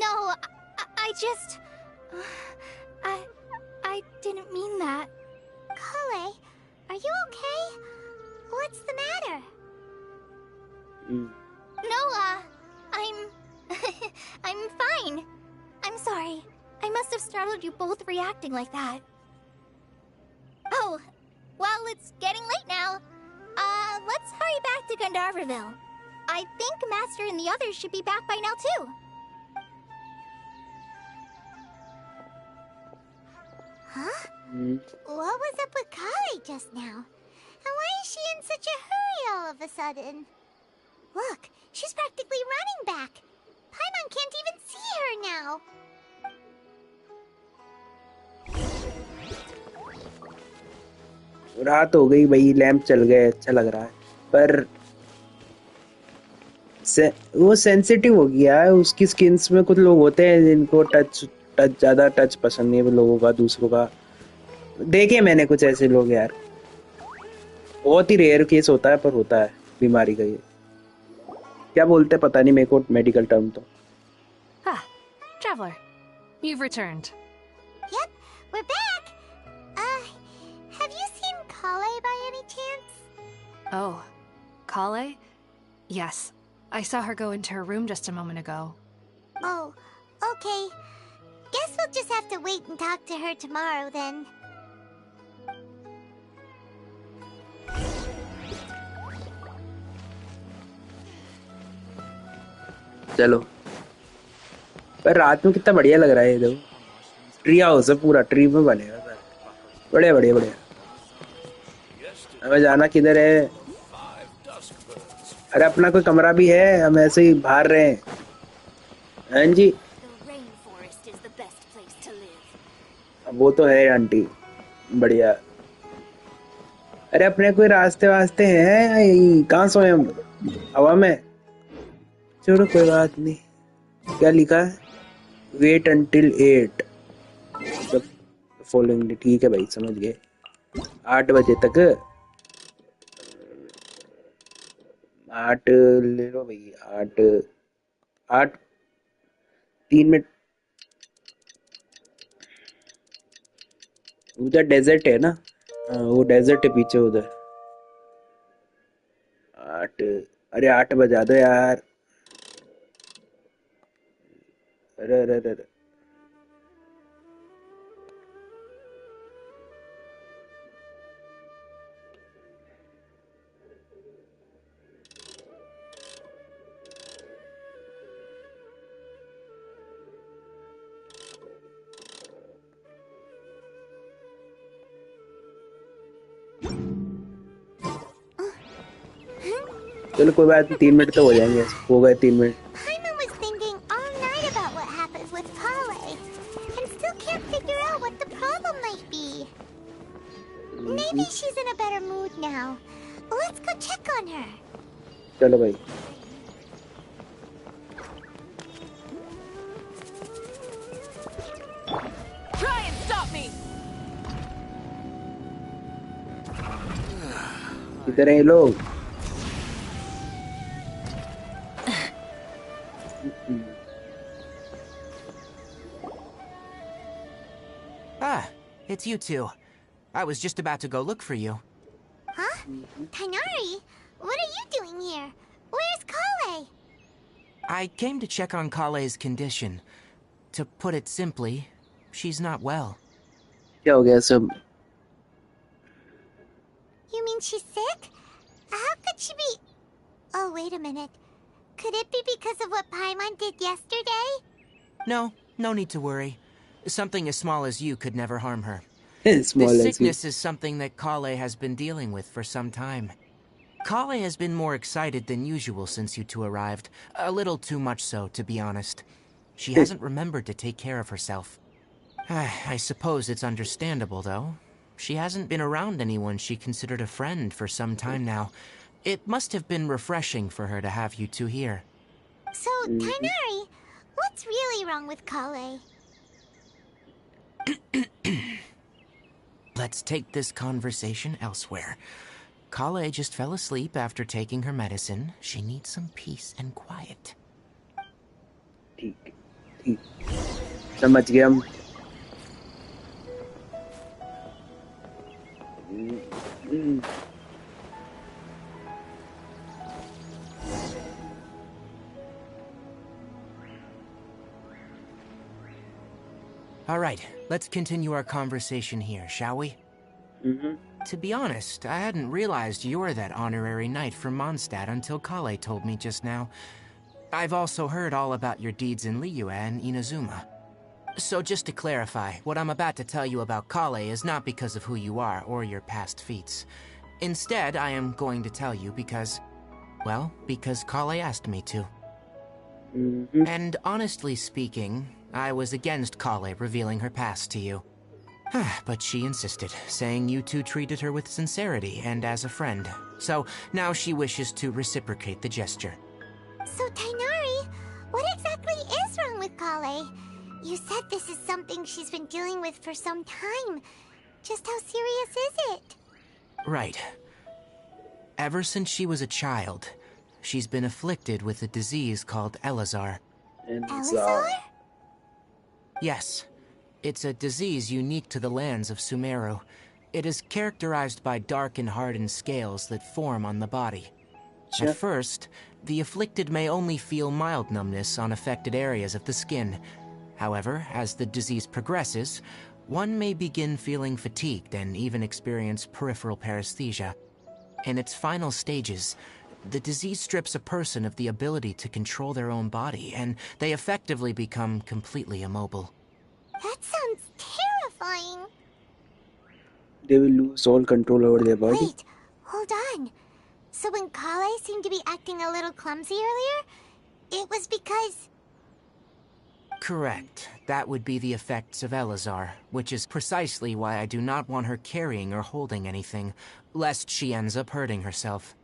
Speaker 5: No, I just... I didn't mean that.
Speaker 3: Kale, are you okay? What's the matter?
Speaker 5: No, I'm... I'm fine. I'm sorry. I must have startled you both reacting like that. Oh, well, it's getting late now. Let's hurry back to Gandharville. I think Master and the others should be back by now, too.
Speaker 3: Huh? What was up with Kale just now? And why is she in such a hurry all of a sudden? Look, she's practically running back. Paimon can't even see her now.
Speaker 2: रात हो गई भाई, lamp चल गए, अच्छा लग रहा है, पर वो सेंसिटिव हो गया है। उसकी स्किन्स में कुछ लोग होते हैं जिनको ज्यादा टच पसंद नहीं है लोगों का, दूसरों का। देखे मैंने कुछ ऐसे लोग यार, बहुत ही रेयर केस होता है पर होता है बीमारी का। ये क्या बोलते हैं पता नहीं मेरे को, मेडिकल टर्म तो।
Speaker 4: Ah, traveler. You've returned.
Speaker 3: Yep, we're back. Have you seen Kale by any chance?
Speaker 4: Oh, Kale? Yes. I saw her go into her room just a moment ago.
Speaker 3: Oh, okay. Guess we'll just have to wait and talk to her tomorrow then.
Speaker 2: चलो, पर रात में कितना बढ़िया लग रहा है ये। देखो ट्री हाउस है पूरा, ट्री में बनेगा सर। बढ़िया बढ़िया बढ़िया। हमें जाना किधर है? अरे अपना कोई कमरा भी है, हम ऐसे ही बाहर रहे हैं। हाँ जी, वो तो है आंटी, बढ़िया। अरे अपने कोई रास्ते वास्ते हैं? कहाँ सोए हम? हवा में? छोड़ो कोई बात नहीं। क्या लिखा है? Wait until 8 following day. ठीक है भाई, समझ गए। 8 बजे तक। 8 ले लो भाई। 8 3 मिनट। उधर डेजर्ट है ना? वो डेजर्ट है पीछे उधर। 8, अरे 8 बजा दो यार। अरे अरे अरे, चलो कोई बात नहीं, 3 मिनट तो हो जाएंगे। हो गए 3 minute.
Speaker 3: Paimon was thinking all night about what happened with Kale, and still can't figure out what the problem might be. Maybe she's in a better mood now. Let's go check on her.
Speaker 2: चलो भाई।
Speaker 1: Try and stop me!
Speaker 2: किधर हैं ये लोग?
Speaker 6: Ah, it's you two. I was just about to go look for you.
Speaker 3: Huh? Tainari? What are you doing here? Where's Kale?
Speaker 6: I came to check on Kale's condition. To put it simply, she's not well.
Speaker 2: क्या हो गया सब?
Speaker 3: You mean she's sick? How could she be... Oh, wait a minute. Could it be because of what Paimon did yesterday?
Speaker 6: No, no need to worry. Something as small as you could never harm her.
Speaker 2: Small
Speaker 6: This
Speaker 2: as
Speaker 6: sickness is something that Kale has been dealing with for some time. Kale has been more excited than usual since you two arrived. A little too much so, to be honest. She hasn't remembered to take care of herself. I suppose it's understandable, though. She hasn't been around anyone she considered a friend for some time now. It must have been refreshing for her to have you two here.
Speaker 3: So, Tainari, what's really wrong with Kale?
Speaker 6: Let's take this conversation elsewhere. Kale just fell asleep after taking her medicine. She needs some peace and quiet.
Speaker 2: ठीक ठीक, समझ गया हम।
Speaker 6: All right, let's continue our conversation here, shall we? To be honest, I hadn't realized you're that honorary knight from Mondstadt until Kale told me just now. I've also heard all about your deeds in Liyue and Inazuma. So just to clarify, what I'm about to tell you about Kale is not because of who you are or your past feats. Instead, I am going to tell you because... well, because Kale asked me to. And honestly speaking, I was against Kale revealing her past to you. But she insisted, saying you two treated her with sincerity and as a friend. So now she wishes to reciprocate the gesture.
Speaker 3: So, Tainari, what exactly is wrong with Kale? You said this is something she's been dealing with for some time. Just how serious is it?
Speaker 6: Right. Ever since she was a child, she's been afflicted with a disease called Elazar.
Speaker 3: Elazar?
Speaker 6: Yes. It's a disease unique to the lands of Sumeru. It is characterized by dark and hardened scales that form on the body.
Speaker 2: Sure.
Speaker 6: At first, the afflicted may only feel mild numbness on affected areas of the skin. However, as the disease progresses, one may begin feeling fatigued and even experience peripheral paresthesia. In its final stages, the disease strips a person of the ability to control their own body, and they effectively become completely immobile.
Speaker 3: That sounds terrifying.
Speaker 2: They will lose all control over their body.
Speaker 3: Wait, hold on. So when Kale seemed to be acting a little clumsy earlier, it was because...
Speaker 6: Correct. That would be the effects of Elazar, which is precisely why I do not want her carrying or holding anything, lest she ends up hurting herself.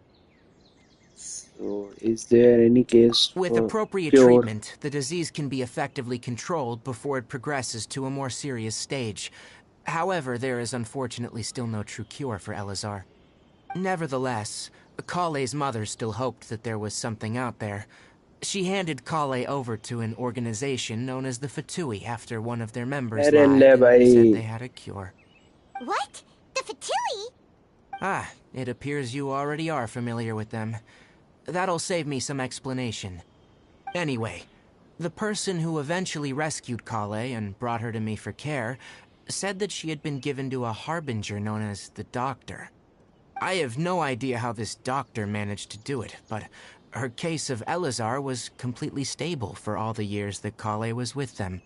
Speaker 2: So, is there any case
Speaker 6: With
Speaker 2: for
Speaker 6: appropriate
Speaker 2: cure?
Speaker 6: treatment, the disease can be effectively controlled before it progresses to a more serious stage. However, there is unfortunately still no true cure for Elazar. Nevertheless, Kale's mother still hoped that there was something out there. She handed Kale over to an organization known as the Fatui after one of their members
Speaker 2: Arre
Speaker 6: lied
Speaker 2: le
Speaker 6: and
Speaker 2: bhai.
Speaker 6: said they had a cure.
Speaker 3: What? The Fatui?
Speaker 6: Ah, it appears you already are familiar with them. That'll save me some explanation. Anyway, the person who eventually rescued Kale and brought her to me for care said that she had been given to a harbinger known as the Doctor. I have no idea how this doctor managed to do it, but her case of Elazar was completely stable for all the years that Kale was with them.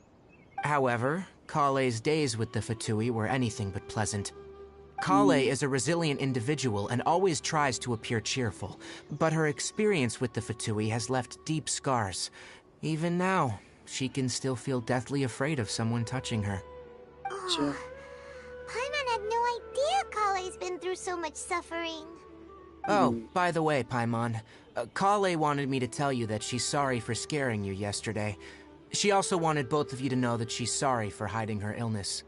Speaker 6: However, Kale's days with the Fatui were anything but pleasant. Kale is a resilient individual and always tries to appear cheerful, but her experience with the Fatui has left deep scars. Even now, she can still feel deathly afraid of someone touching her.
Speaker 2: Sure.
Speaker 3: Paimon had no idea Kale's been through so much suffering.
Speaker 6: Oh, by the way, Paimon, Kale wanted me to tell you that she's sorry for scaring you yesterday. She also wanted both of you to know that she's sorry for hiding her illness.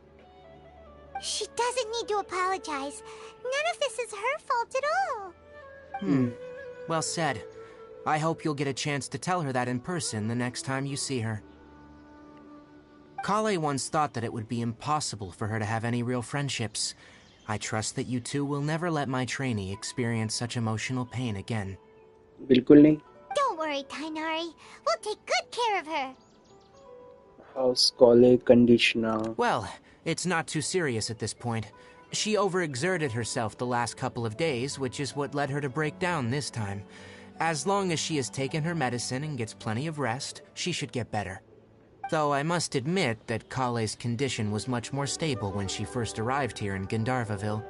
Speaker 3: She doesn't need to apologize. None of this is her fault at all.
Speaker 6: Well said. I hope you'll get a chance to tell her that in person the next time you see her. Kale once thought that it would be impossible for her to have any real friendships. I trust that you two will never let my trainee experience such emotional pain again.
Speaker 2: बिल्कुल नहीं.
Speaker 3: Don't worry, Tainari. We'll take good care of her.
Speaker 2: How's Kale condition now?
Speaker 6: Well, it's not too serious at this point. She overexerted herself the last couple of days, which is what led her to break down this time. As long as she has taken her medicine and gets plenty of rest, she should get better. Though I must admit that Kale's condition was much more stable when she first arrived here in Gandharvaville.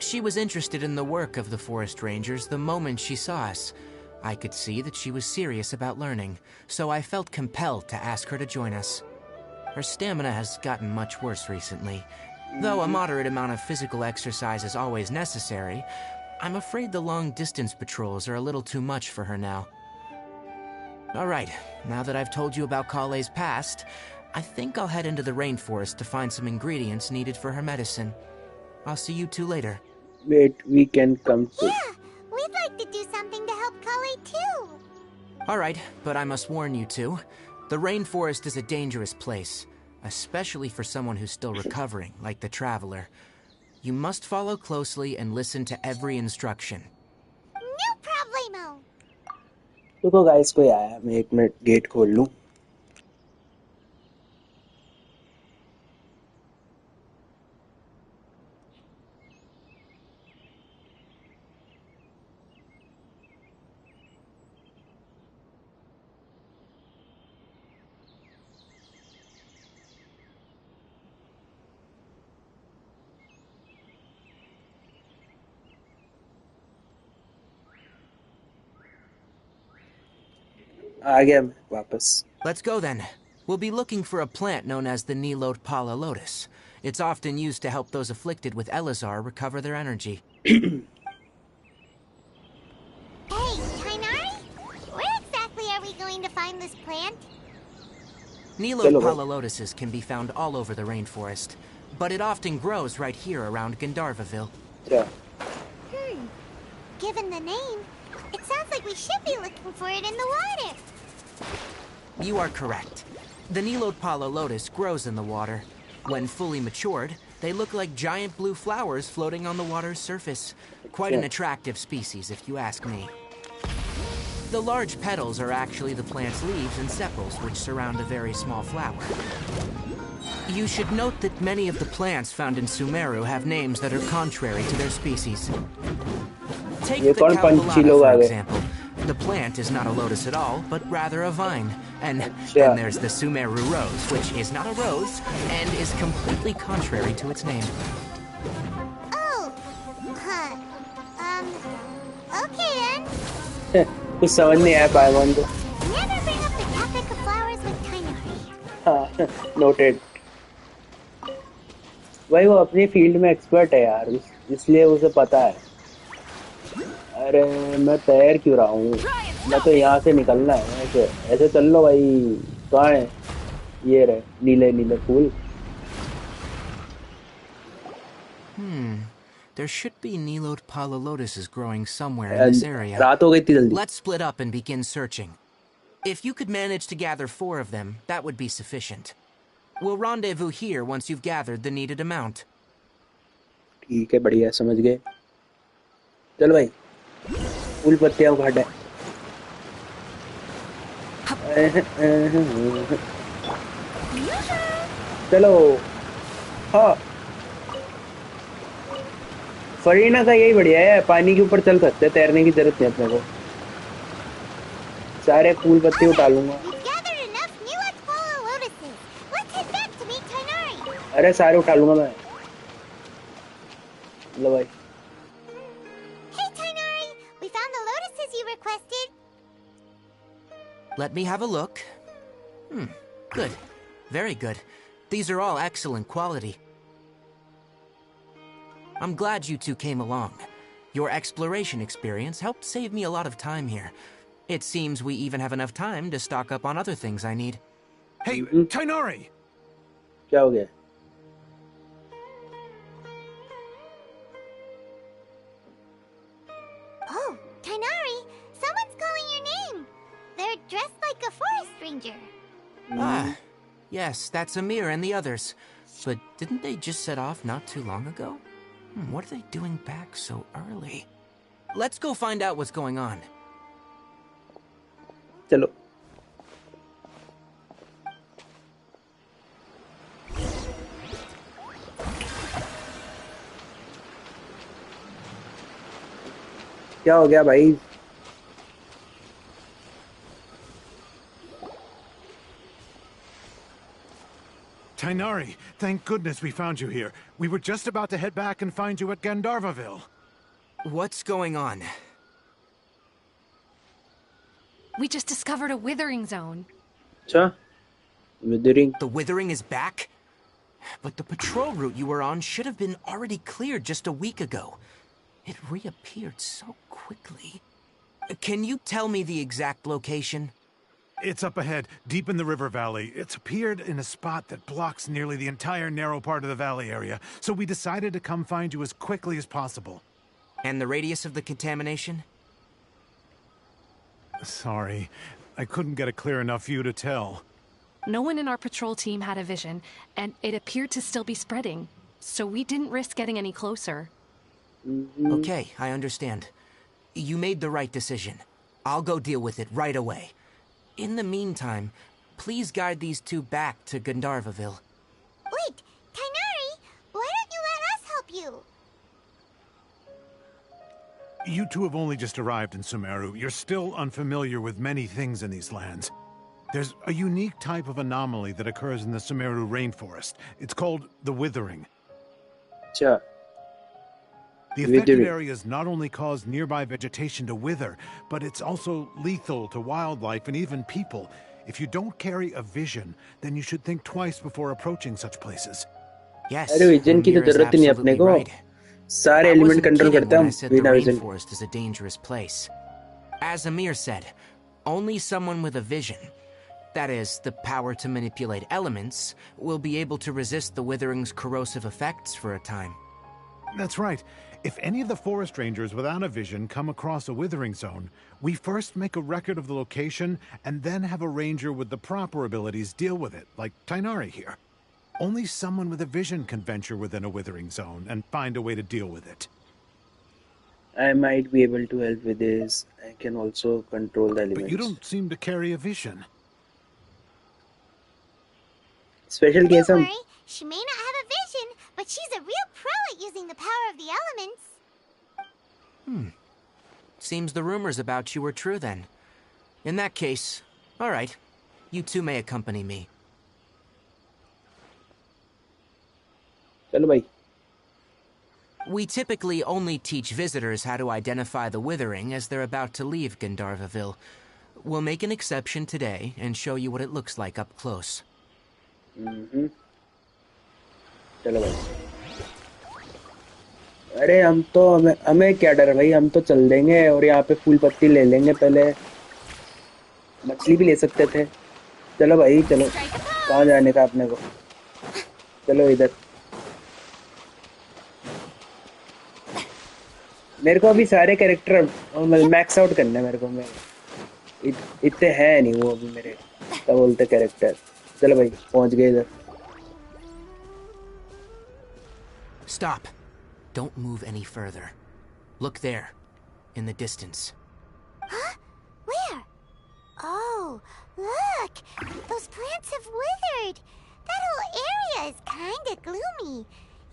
Speaker 6: She was interested in the work of the forest rangers the moment she saw us. I could see that she was serious about learning, so I felt compelled to ask her to join us. Her stamina has gotten much worse recently. Though a moderate amount of physical exercise is always necessary, I'm afraid the long-distance patrols are a little too much for her now. Alright, now that I've told you about Kale's past, I think I'll head into the rainforest to find some ingredients needed for her medicine. I'll see you two later.
Speaker 2: Wait, we can come to.
Speaker 3: Yeah, we'd like to do something to help Kale too.
Speaker 6: Alright, but I must warn you two. The rainforest is a dangerous place, especially for someone who's still recovering, like the Traveler. You must follow closely and listen to every instruction.
Speaker 3: No problemo.
Speaker 2: रुको guys, कोई आया. मैं 1 minute gate खोल लूं. आ गया मैं वापस.
Speaker 6: Let's go then. We'll be looking for a plant known as the Nilot Pala lotus. It's often used to help those afflicted with Elazar recover their energy.
Speaker 3: Hey, Tainari? Where exactly climb this plant?
Speaker 6: Nilode palalotuses can be found all over the rainforest, but it often grows right here around Gandharvaville.
Speaker 2: अच्छा
Speaker 3: Given the name, it sounds like we should be looking for it in the water.
Speaker 6: You are correct. The Nilode palalotus grows in the water. When fully matured, they look like giant blue flowers floating on the water's surface. Quite an attractive species, if you ask me. The large petals are actually the plant's leaves and sepals, which surround a very small flower. You should note that many of the plants found in Sumeru have names that are contrary to their species. Take the Caucalata, for example. The plant is not a lotus at all, but rather a vine. And there's the Sumeru rose, which is not a rose, and is completely contrary to its name.
Speaker 3: Oh, okay then.
Speaker 2: कुछ समझ नहीं आया पाइमॉन को.
Speaker 3: Never bring up the topic of flowers with Tainari.
Speaker 2: हाँ, noted. भाई वो अपनी field में एक्सपर्ट है यार, इसलिए उसे पता है. अरे मैं तैर क्यों रहा हूँ? मैं तो यहाँ से निकलना है. ऐसे ऐसे चल लो भाई. कहाँ है? ये रहे नीले नीले फूल.
Speaker 6: There should be Nilode palalotuses growing somewhere in this area.
Speaker 2: रात हो गई थी जल्दी.
Speaker 6: Let's split up and begin searching. If you could manage to gather 4 of them, that would be sufficient. We'll rendezvous here once you've gathered the needed amount.
Speaker 2: ठीक है, बढ़िया, समझ गए. चल भाई, फूल पत्तियां उखाड़. चलो. हाँ, फरीना का यही बढ़िया है, पानी के ऊपर चल सकते हैं, तैरने की जरूरत नहीं अपने को. सारे फूल पत्ते उठा लूंगा. अरे सारे उठा लूंगा मैं. लो भाई.
Speaker 3: Hey Tainari, we found the lotuses you requested.
Speaker 6: Let me have a look. Good. Very good. These are all excellent quality. I'm glad you two came along. Your exploration experience helped save me a lot of time here. It seems we even have enough time to stock up on other things I need.
Speaker 7: Hey, Tainari!
Speaker 2: क्या हो गया?
Speaker 3: Oh, Tainari, someone's calling your name. They're dressed like a forest ranger.
Speaker 6: Ah, yes, that's Amir and the others. But didn't they just set off not too long ago? What are they doing back so early? Let's go find out what's going on.
Speaker 2: चलो. क्या हो गया भाई?
Speaker 7: Tainari, thank goodness we found you here. We were just about to head back and find you at Gandharvaville.
Speaker 6: What's going on?
Speaker 4: We just discovered a withering zone.
Speaker 2: अच्छा, withering.
Speaker 6: The withering is back? But the patrol route you were on should have been already cleared just a week ago. It reappeared so quickly. Can you tell me the exact location?
Speaker 7: It's up ahead, deep in the river valley. It's appeared in a spot that blocks nearly the entire narrow part of the valley area, so we decided to come find you as quickly as possible.
Speaker 6: And the radius of the contamination?
Speaker 7: Sorry, I couldn't get a clear enough view to tell.
Speaker 4: No one in our patrol team had a vision, and it appeared to still be spreading. So we didn't risk getting any closer.
Speaker 6: Okay, I understand. You made the right decision. I'll go deal with it right away. In the meantime, please guide these two back to Gandharvaville.
Speaker 3: Wait, Tainari, why don't you let us help you?
Speaker 7: You two have only just arrived in Sumeru. You're still unfamiliar with many things in these lands. There's a unique type of anomaly that occurs in the Sumeru rainforest. It's called the withering.
Speaker 2: अच्छा.
Speaker 7: The affected areas not only cause nearby vegetation to wither, but it's also lethal to wildlife and even people. If you don't carry a vision, then you should think twice before approaching such places.
Speaker 6: Yes,
Speaker 2: अरे vision की तो जरूरत नहीं अपने को. सारे element control करते हैं हम बिना vision.
Speaker 6: The rainforest is a dangerous place. As Amir said, only someone with a vision, that is, the power to manipulate elements, will be able to resist the withering's corrosive effects for a time.
Speaker 7: That's right. If any of the forest rangers without a vision come across a withering zone, we first make a record of the location and then have a ranger with the proper abilities deal with it, like Tainari here. Only someone with a vision can venture within a withering zone and find a way to deal with it.
Speaker 2: I might be able to help with this. I can also control the elements.
Speaker 7: But you don't seem to carry a vision.
Speaker 2: Special case.
Speaker 3: Don't worry, she may not have a vision, but she's a real pro at using the power of the elements.
Speaker 6: Seems the rumors about you were true then. In that case, all right. You two may accompany me.
Speaker 2: चलो भाई.
Speaker 6: We typically only teach visitors how to identify the withering as they're about to leave Gandharvaville. We'll make an exception today and show you what it looks like up close.
Speaker 2: चलो भाई. अरे हम तो हमें क्या डर है भाई, हम तो चल देंगे और यहाँ पे फूल पत्ती ले लेंगे. पहले मछली भी ले सकते थे. चलो भाई चलो. कहाँ जाने का अपने को? चलो इधर. मेरे को अभी सारे कैरेक्टर मैक्स आउट करने मेरे को. इतने हैं नहीं वो अभी मेरे क्या बोलते कैरेक्टर. चलो भाई पहुंच गए इधर.
Speaker 6: Stop. Don't move any further. Look there, in the distance.
Speaker 3: Huh? Where? Oh, look! Those plants have withered. That whole area is kinda gloomy.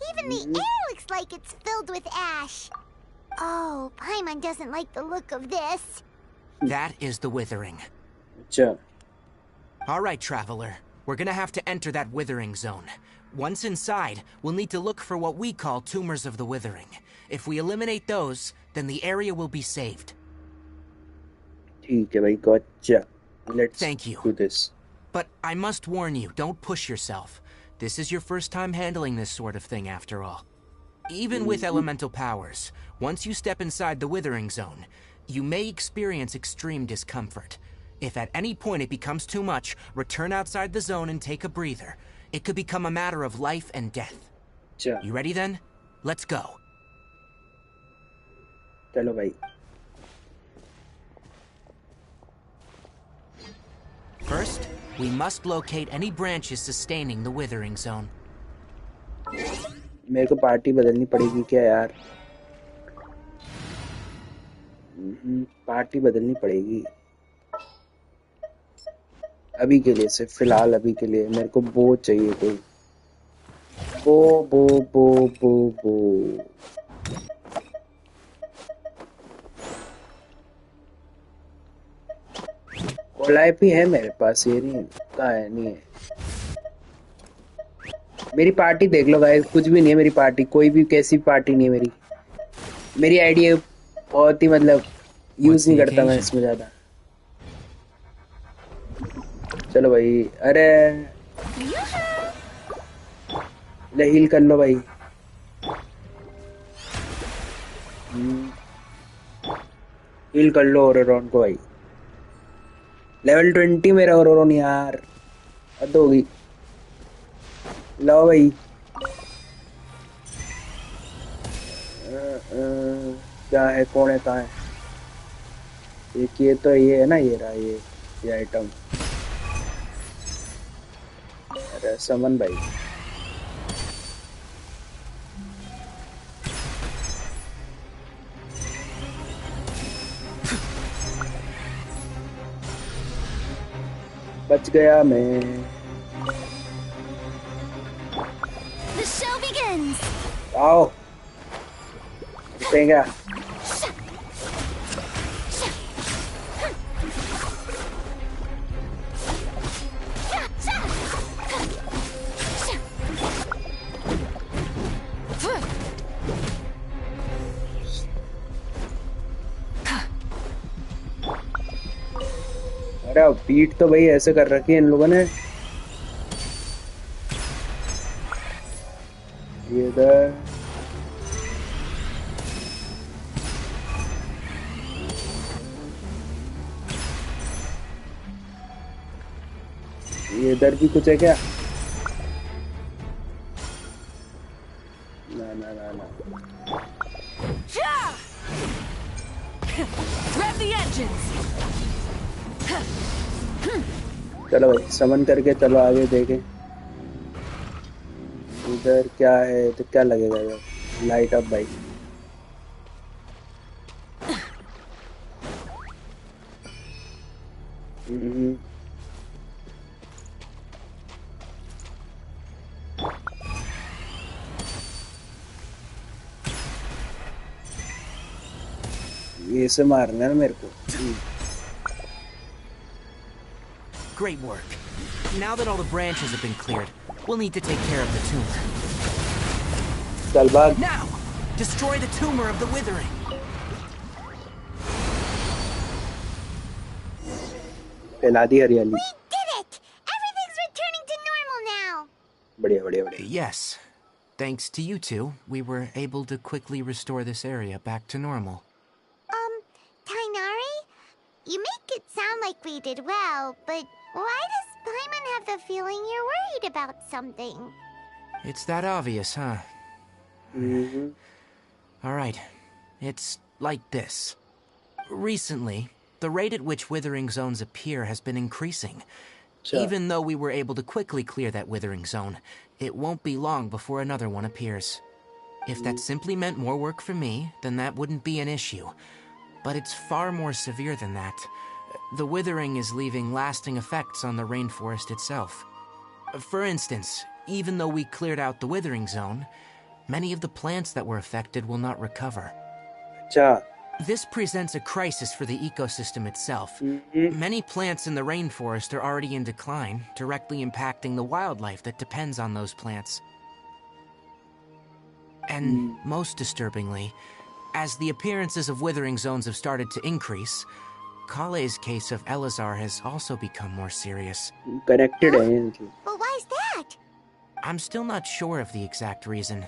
Speaker 3: Even the air looks like it's filled with ash. Oh, Paimon doesn't like the look of this.
Speaker 6: That is the withering.
Speaker 2: अच्छा.
Speaker 6: All right, traveler. We're gonna have to enter that withering zone. Once inside, we'll need to look for what we call tumors of the withering. If we eliminate those, then the area will be saved.
Speaker 2: ठीक है भाई, gotcha. Let's
Speaker 6: Thank you.
Speaker 2: do this.
Speaker 6: But I must warn you, don't push yourself. This is your first time handling this sort of thing, after all. Even with elemental powers, once you step inside the withering zone, you may experience extreme discomfort. If at any point it becomes too much, return outside the zone and take a breather. It could become a matter of life and death.
Speaker 2: अच्छा.
Speaker 6: You ready then? Let's go.
Speaker 2: चलो भाई.
Speaker 6: First, we must locate any branches sustaining the withering zone.
Speaker 2: मेरे को party बदलनी पड़ेगी क्या यार? Party बदलनी पड़ेगी अभी के लिए. सिर्फ फिलहाल अभी के लिए मेरे को बो चाहिए कोई. बो. कोलाइपी है मेरे पास. ये नहीं कहाँ है? नहीं है. मेरी पार्टी देख लो गाइस. कुछ भी नहीं है मेरी पार्टी. कोई भी कैसी पार्टी नहीं है मेरी. मेरी आईडी बहुत ही मतलब यूज नहीं करता मैं इसमें ज्यादा. चलो भाई. अरे ले हील कर लो भाई. हील कर लो ओरोन को भाई. लेवल 20 मेरा ओरोन यार. हद होगी. लो भाई. क्या है? कौन है? कहाँ है? एक ये तो ये है ना. ये रहा ये आइटम. अरे समन भाई. बच गया मैं.
Speaker 5: The show begins.
Speaker 2: आओ. रुकेगा. अरे बीट तो भाई ऐसे कर रखी है इन लोगों ने. ये इधर. ये इधर भी कुछ है क्या? ना ना ना ना।
Speaker 1: Rev the engines.
Speaker 2: चलो भाई समन करके चलो आगे देखें इधर क्या है। तो क्या लगेगा यार? लाइट अप भाई। ये से मारना है ना मेरे को।
Speaker 6: Great work. Now that all the branches have been cleared, we'll need to take care of the tumor.
Speaker 2: चल भाग।
Speaker 6: Now, destroy the tumor of the withering.
Speaker 2: फैला दी हरियाली।
Speaker 3: We did it! Everything's returning to normal now.
Speaker 2: बढ़िया बढ़िया बढ़िया।
Speaker 6: Yes. Thanks to you two, we were able to quickly restore this area back to normal.
Speaker 3: Tainari? You make it sound like we did well, but why does Paimon have the feeling you're worried about something?
Speaker 6: It's that obvious, huh? Alright. It's like this. Recently, the rate at which withering zones appear has been increasing.
Speaker 2: Sure.
Speaker 6: Even though we were able to quickly clear that withering zone, it won't be long before another one appears. If that simply meant more work for me, then that wouldn't be an issue. But it's far more severe than that. The withering is leaving lasting effects on the rainforest itself. For instance, even though we cleared out the withering zone, many of the plants that were affected will not recover.
Speaker 2: अच्छा।
Speaker 6: This presents a crisis for the ecosystem itself. Many plants in the rainforest are already in decline, directly impacting the wildlife that depends on those plants. And most disturbingly, as the appearances of withering zones have started to increase, Kale's case of Elazar has also become more serious.
Speaker 2: Connected है ये।
Speaker 3: But why is that?
Speaker 6: I'm still not sure of the exact reason.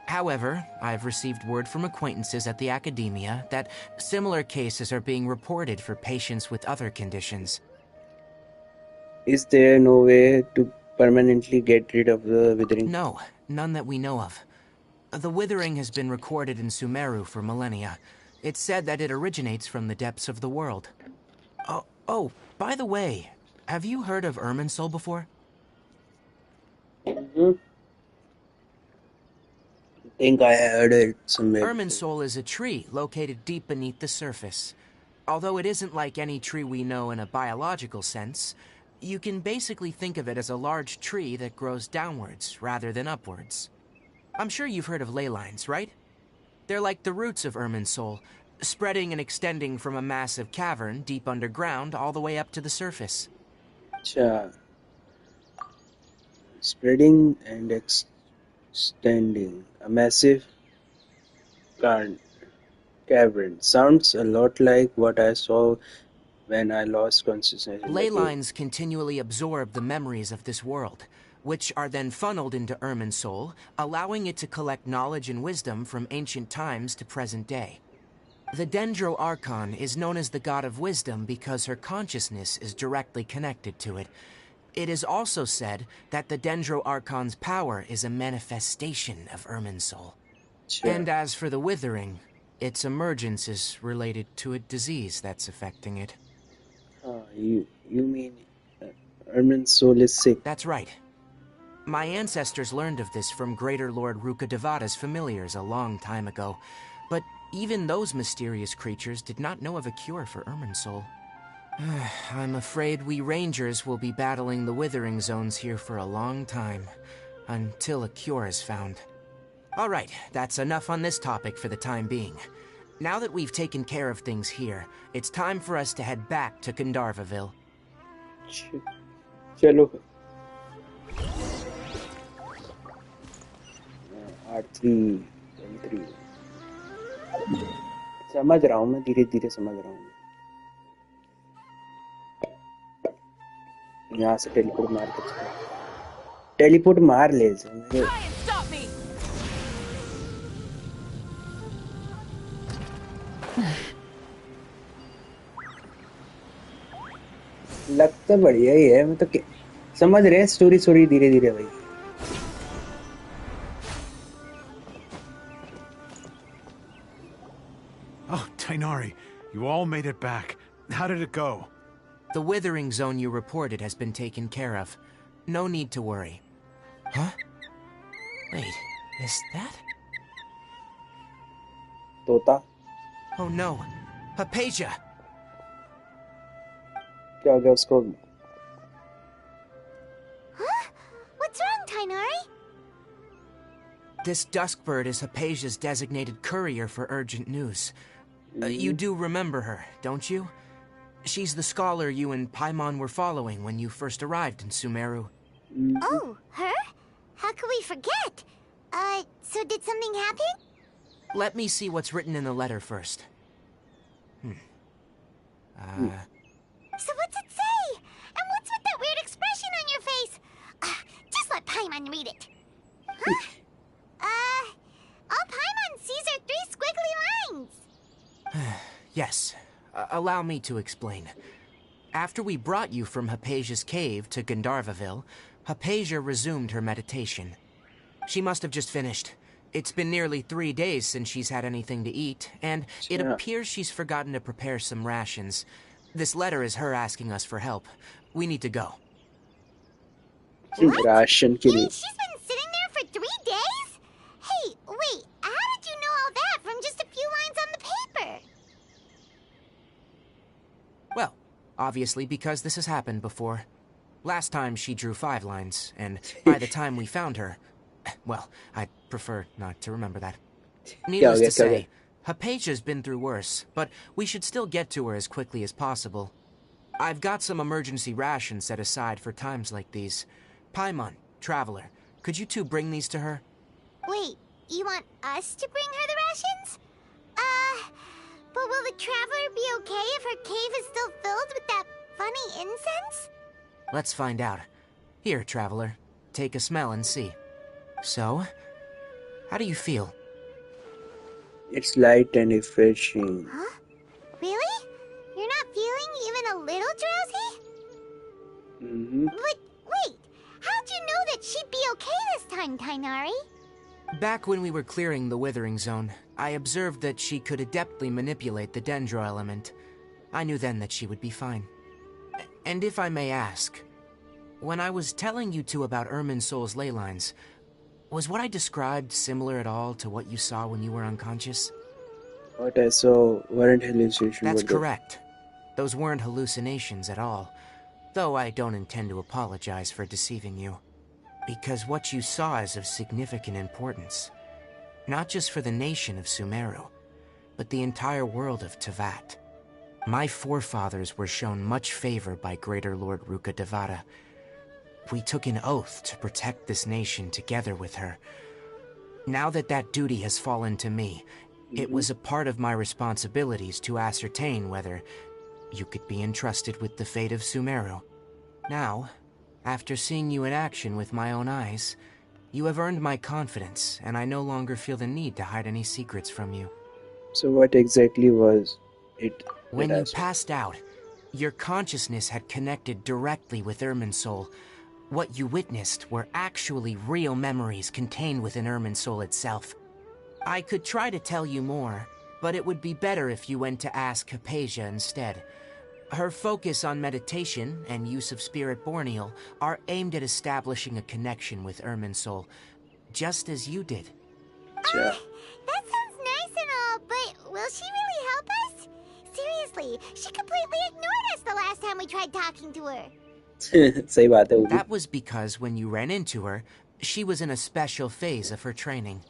Speaker 6: However, I've received word from acquaintances at the academia that similar cases are being reported for patients with other conditions.
Speaker 2: Is there no way to permanently get rid of the withering?
Speaker 6: No, none that we know of. The withering has been recorded in Sumeru for millennia. It's said that it originates from the depths of the world. Oh, by the way, have you heard of Irminsul before?
Speaker 2: I think I heard it somewhere.
Speaker 6: Irminsul is a tree located deep beneath the surface. Although it isn't like any tree we know in a biological sense, you can basically think of it as a large tree that grows downwards rather than upwards. I'm sure you've heard of ley lines, right? They're like the roots of Irminsul, spreading and extending from a massive cavern deep underground all the way up to the surface.
Speaker 2: अच्छा, spreading and extending a massive cavern. Sounds a lot like what I saw when I lost consciousness in the
Speaker 6: Ley
Speaker 2: cave.
Speaker 6: lines continually absorb the memories of this world, which are then funneled into Irminsul, allowing it to collect knowledge and wisdom from ancient times to present day. The Dendro Archon is known as the god of wisdom because her consciousness is directly connected to it. It is also said that the Dendro Archon's power is a manifestation of Irminsul.
Speaker 2: Sure.
Speaker 6: And as for the withering, its emergence is related to a disease that's affecting it.
Speaker 2: You mean Irminsul is sick?
Speaker 6: That's right. My ancestors learned of this from Greater Lord Rukkhadevata's familiars a long time ago, but even those mysterious creatures did not know of a cure for Irminsul. I'm afraid we rangers will be battling the withering zones here for a long time, until a cure is found. Alright, that's enough on this topic for the time being. Now that we've taken care of things here, it's time for us to head back to Gandharvaville.
Speaker 2: चलो R3 L3 समझ रहा हूँ मैं धीरे धीरे समझ रहा हूँ यहाँ से टेलीपोर्ट मार के टेलीपोर्ट मार ले
Speaker 1: Try and stop me.
Speaker 2: लगता बढ़िया ही है मैं तो समझ रहे हैं स्टोरी धीरे धीरे भाई.
Speaker 7: Oh, Tainari, you all made it back. How did it go?
Speaker 6: The withering zone you reported has been taken care of. No need to worry. Huh? Wait, is that?
Speaker 2: तोता.
Speaker 6: Oh no, Hypatia!
Speaker 2: क्या हो गया उसको?
Speaker 3: Huh? What's wrong, Tainari?
Speaker 6: This duskbird is Hypatia's designated courier for urgent news. You do remember her, don't you? She's the scholar you and Paimon were following when you first arrived in Sumeru.
Speaker 3: Oh, her? How could we forget? So did something happen?
Speaker 6: Let me see what's written in the letter first.
Speaker 3: So what's it say? And what's with that weird expression on your face? Just let Paimon read it. Huh? All Paimon sees are 3 squiggly lines.
Speaker 6: Yes, allow me to explain. After we brought you from Hypatia's cave to Gandharvaville, Hypatia resumed her meditation. She must have just finished. It's been nearly 3 days since she's had anything to eat, and it appears she's forgotten to prepare some rations. This letter is her asking us for help. We need to go.
Speaker 2: Ration के लिए.
Speaker 3: She's been sitting there for 3 days? Hey, wait, how did you know all that from just a few lines on the paper?
Speaker 6: Well, obviously because this has happened before. Last time she drew 5 lines, and by the time we found her... Well, I'd prefer not to remember that. Needless to say, Hypatia's been through worse, but we should still get to her as quickly as possible. I've got some emergency rations set aside for times like these. Paimon, Traveler, could you 2 bring these to her?
Speaker 3: Wait, you want us to bring her the rations? But will the Traveler be okay if her cave is still filled with that funny incense?
Speaker 6: Let's find out. Here, Traveler, take a smell and see. So, how do you feel?
Speaker 2: It's light and refreshing.
Speaker 3: Huh? Really? You're not feeling even a little drowsy? But wait, how'd you know that she'd be okay this time, Tainari?
Speaker 6: Back when we were clearing the withering zone, I observed that she could adeptly manipulate the dendro element. I knew then that she would be fine. And if I may ask, when I was telling you 2 about Irminsol's ley lines, was what I described similar at all to what you saw when you were unconscious?
Speaker 2: What I saw weren't hallucinations.
Speaker 6: That's correct. Those weren't hallucinations at all. Though I don't intend to apologize for deceiving you. Because what you saw is of significant importance. Not just for the nation of Sumeru, but the entire world of Teyvat. My forefathers were shown much favor by Greater Lord Rukkhadevata. We took an oath to protect this nation together with her. Now that that duty has fallen to me, it was a part of my responsibilities to ascertain whether you could be entrusted with the fate of Sumeru. Now, after seeing you in action with my own eyes, you have earned my confidence, and I no longer feel the need to hide any secrets from you.
Speaker 2: So what exactly was it?
Speaker 6: When you passed out, your consciousness had connected directly with Irminsul. What you witnessed were actually real memories contained within Irminsul itself. I could try to tell you more, but it would be better if you went to ask Hypatia instead. Her focus on meditation and use of Spirit Borneal are aimed at establishing a connection with Irminsul, just as you did.
Speaker 3: That sounds nice and all, but will she really help us? Seriously, she completely ignored us the last time we tried talking to her.
Speaker 2: सही बात है वो भी.
Speaker 6: That was because when you ran into her, she was in a special phase of her training.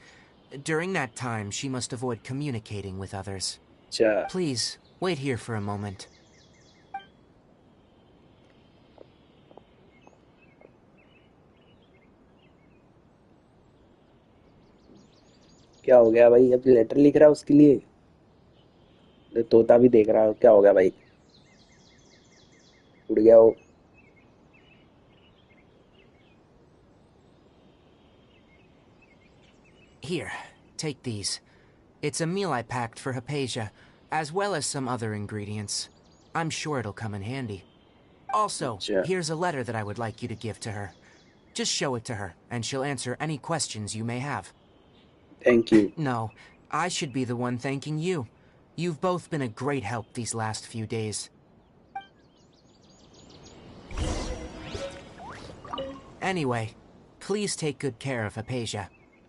Speaker 6: During that time, she must avoid communicating with others.
Speaker 2: अच्छा.
Speaker 6: Please, wait here for a moment.
Speaker 2: क्या हो गया भाई? अब letter लिख रहा है उसके लिए. तोता भी देख रहा है. क्या हो गया भाई? उड़ गया वो.
Speaker 6: Here, take these. It's a meal I packed for Hypatia, as well as some other ingredients. I'm sure it'll come in handy. Also,
Speaker 2: Sure.
Speaker 6: here's a letter that I would like you to give to her. Just show it to her, and she'll answer any questions you may have.
Speaker 2: Thank you.
Speaker 6: No, I should be the one thanking you. You've both been a great help these last few days. Anyway, please take good care of Hypatia.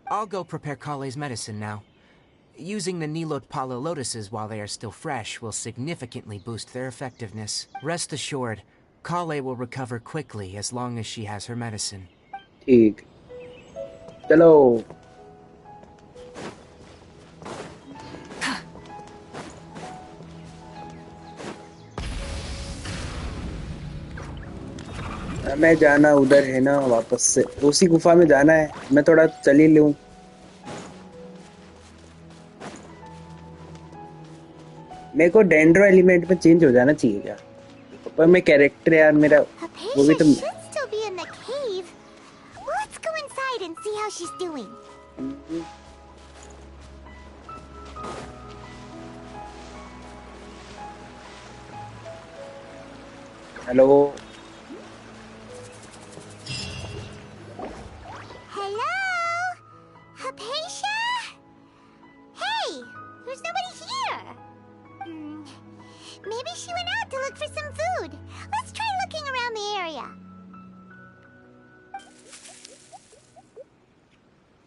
Speaker 6: I'll go prepare Kale's medicine now. Using the Nilot Pala lotuses while they are still fresh will significantly boost their effectiveness. Rest assured, Kale will recover quickly as long as she has her medicine.
Speaker 2: ठीक चलो हमें जाना उधर है ना वापस से उसी गुफा में जाना है मैं थोड़ा चल ही लूं मेरे को डेंड्रो एलिमेंट में चेंज हो जाना चाहिए क्या पर मैं कैरेक्टर यार मेरा वो भी तो
Speaker 3: Hypatia should still be in the cave. Let's go inside and see how she's doing.
Speaker 2: Hello
Speaker 3: Hello? Hypatia? Hey, there's nobody here. Maybe she went out to look for some food. Let's try looking around the area.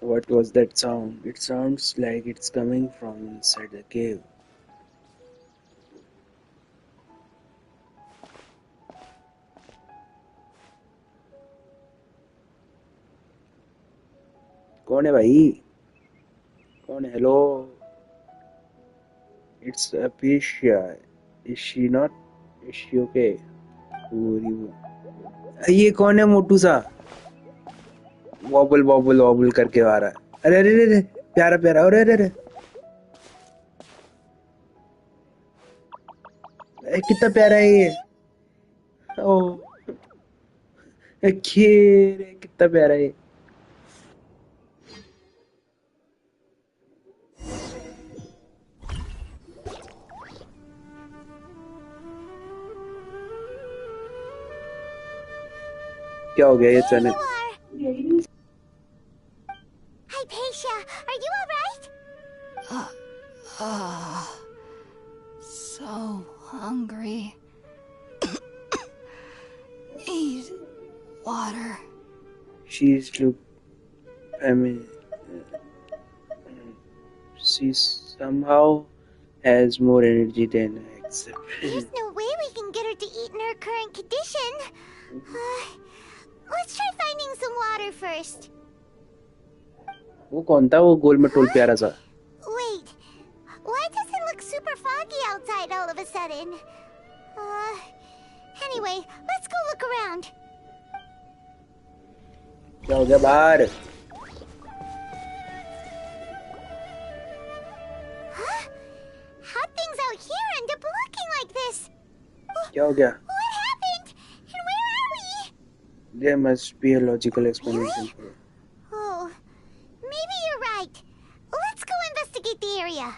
Speaker 2: What was that sound? It sounds like it's coming from inside the cave. कौन है भाई कौन है hello It's Apisha. Is she not? Is she okay? ये कौन है मोटू सा vowel vowel vowel करके आ रहा है अरे अरे अरे प्यारा प्यारा अरे अरे अरे कितना प्यारा है ये ओ कितना प्यारा है क्या हो गया ये चने
Speaker 3: Hypatia, are you alright?
Speaker 4: So hungry. Need water.
Speaker 2: She's look I mean she somehow has more energy than I accept.
Speaker 3: There's no way we can get her to eat in her current condition. Let's try finding some water first.
Speaker 2: वो कौन था वो गोल में toll प्यारा सा
Speaker 3: Wait, why does it look super foggy outside all of a sudden? Anyway, let's go look around.
Speaker 2: क्या हो गया बाहर
Speaker 3: Huh? How things out here end up looking like this?
Speaker 2: क्या हो गया
Speaker 3: What happened? And where are we?
Speaker 2: There must be a logical explanation for it.
Speaker 3: Oh, maybe you're right. Let's go investigate the area.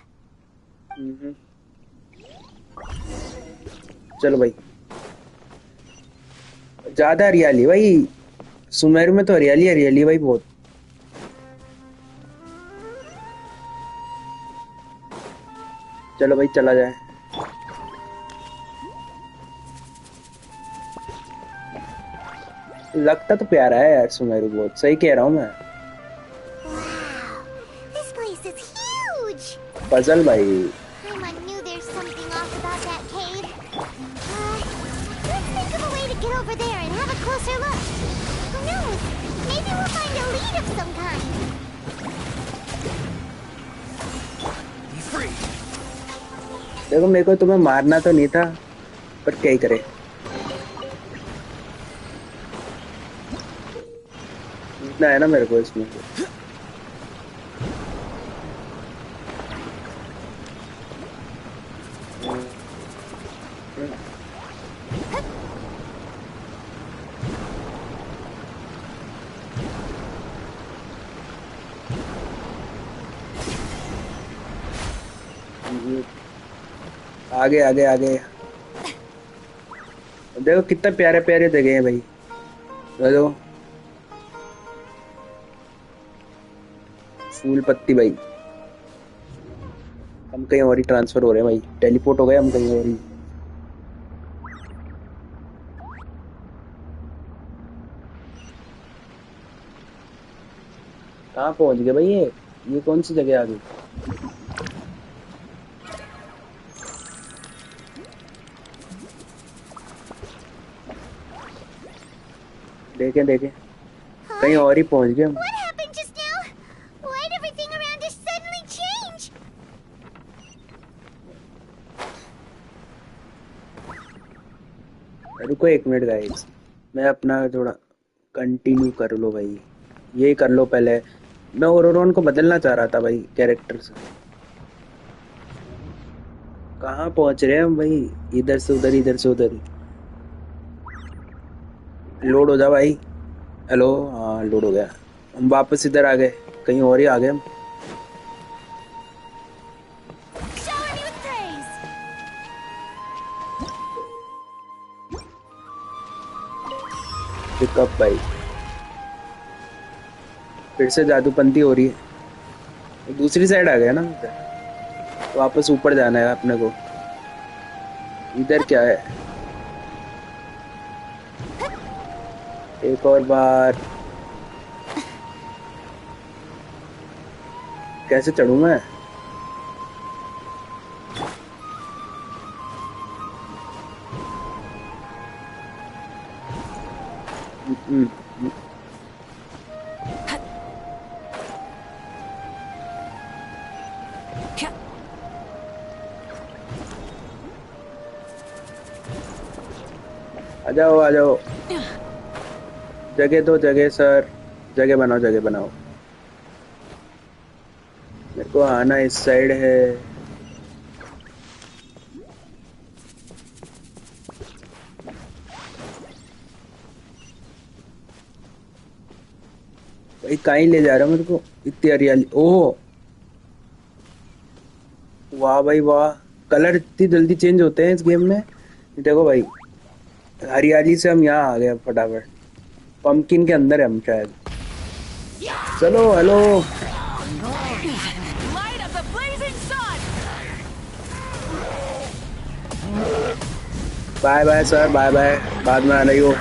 Speaker 2: चलो भाई ज्यादा हरियाली भाई सुमेरु में तो हरियाली हरियाली भाई बहुत चलो भाई चला जाए लगता तो प्यारा है यार सुमेरु बहुत सही कह रहा हूँ मैं
Speaker 3: Wow, this place is huge.
Speaker 2: Puzzle भाई
Speaker 3: I knew there's something off about that cave. Let's think of a way to get over there and have a closer look. Who knows? Maybe we'll find a lead of some kind.
Speaker 6: Be free.
Speaker 2: देखो मेरे को तुम्हें मारना तो नहीं था पर क्या ही करे इतना है ना मेरे को इसमें आगे आगे आगे देखो कितना प्यारे प्यारे जगह हैं भाई। देखो फूल पत्ती भाई। हम कहीं और ही ट्रांसफर हो रहे हैं भाई, टेलीपोर्ट हो गए हम कहीं और ही। कहाँ पहुंच गए भाई ये कौन सी जगह आ गई? देखें देखें, कहीं और ही पहुंच गए हम।
Speaker 3: What happened just now? Why'd everything around us suddenly change?
Speaker 2: रुको एक मिनट गाइस, मैं अपना थोड़ा कंटिन्यू कर लो भाई, ये कर लो पहले। मैं ओरोन को बदलना चाह रहा था भाई कैरेक्टर से। कहाँ पहुंच रहे हैं हम भाई? इधर से उधर, इधर से उधर। लोड हो जा भाई। हेलो, हाँ लोड हो गया। हम वापस इधर आ गए, कहीं और ही आ गए हम।
Speaker 1: Shower me with praise.
Speaker 2: Pickup भाई, फिर से जादूपंती हो रही है। दूसरी साइड आ गया ना, तो वापस ऊपर जाना है अपने को। इधर क्या है? एक और बार। कैसे चढ़ूं मैं? आ जाओ आ जाओ, जगह दो जगह सर, जगह बनाओ जगह बनाओ। मेरे को आना इस साइड है। भाई कहीं ले जा रहा हूँ मेरे को? इतनी हरियाली, ओह वाह भाई वाह, कलर इतनी जल्दी चेंज होते हैं इस गेम में। देखो भाई, हरियाली से हम यहाँ आ गए फटाफट। पंपकिन के अंदर है हम शायद। चलो hello.
Speaker 1: Light of the blazing sun.
Speaker 2: Bye bye sir, bye bye, बाद में आ रही हो।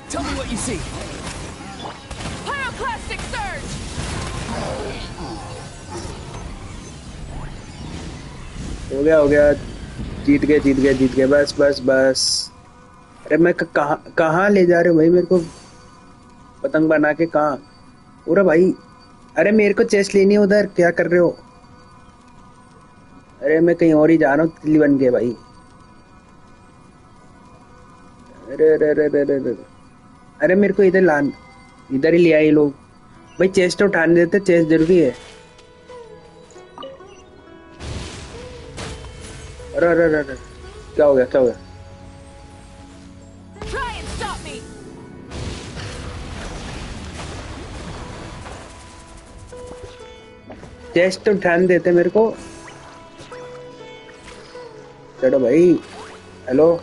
Speaker 1: Tell me what you see. Pyroclastic surge.
Speaker 2: हो गया, जीत गए जीत गए जीत गए, बस बस बस। अरे मैं कहाँ कहाँ ले जा रहे हो भाई मेरे को? पतंग बना के कहाँ? पूरा भाई, अरे मेरे को चेस्ट लेनी है उधर, क्या कर रहे हो? अरे मैं कहीं और ही जा रहा हूँ, तितली बन के भाई। अरे अरे अरे अरे अरे अरे। अरे मेरे को इधर लान, इधर ही ले आए लोग भाई। चेस्ट उठाने देते, चेस्ट जरूरी है। अरे अरे अरे अरे, क्या हो गया क्या हो गया?
Speaker 1: Try and stop me.
Speaker 2: Chest उठाने देते मेरे को। चलो भाई, हेलो।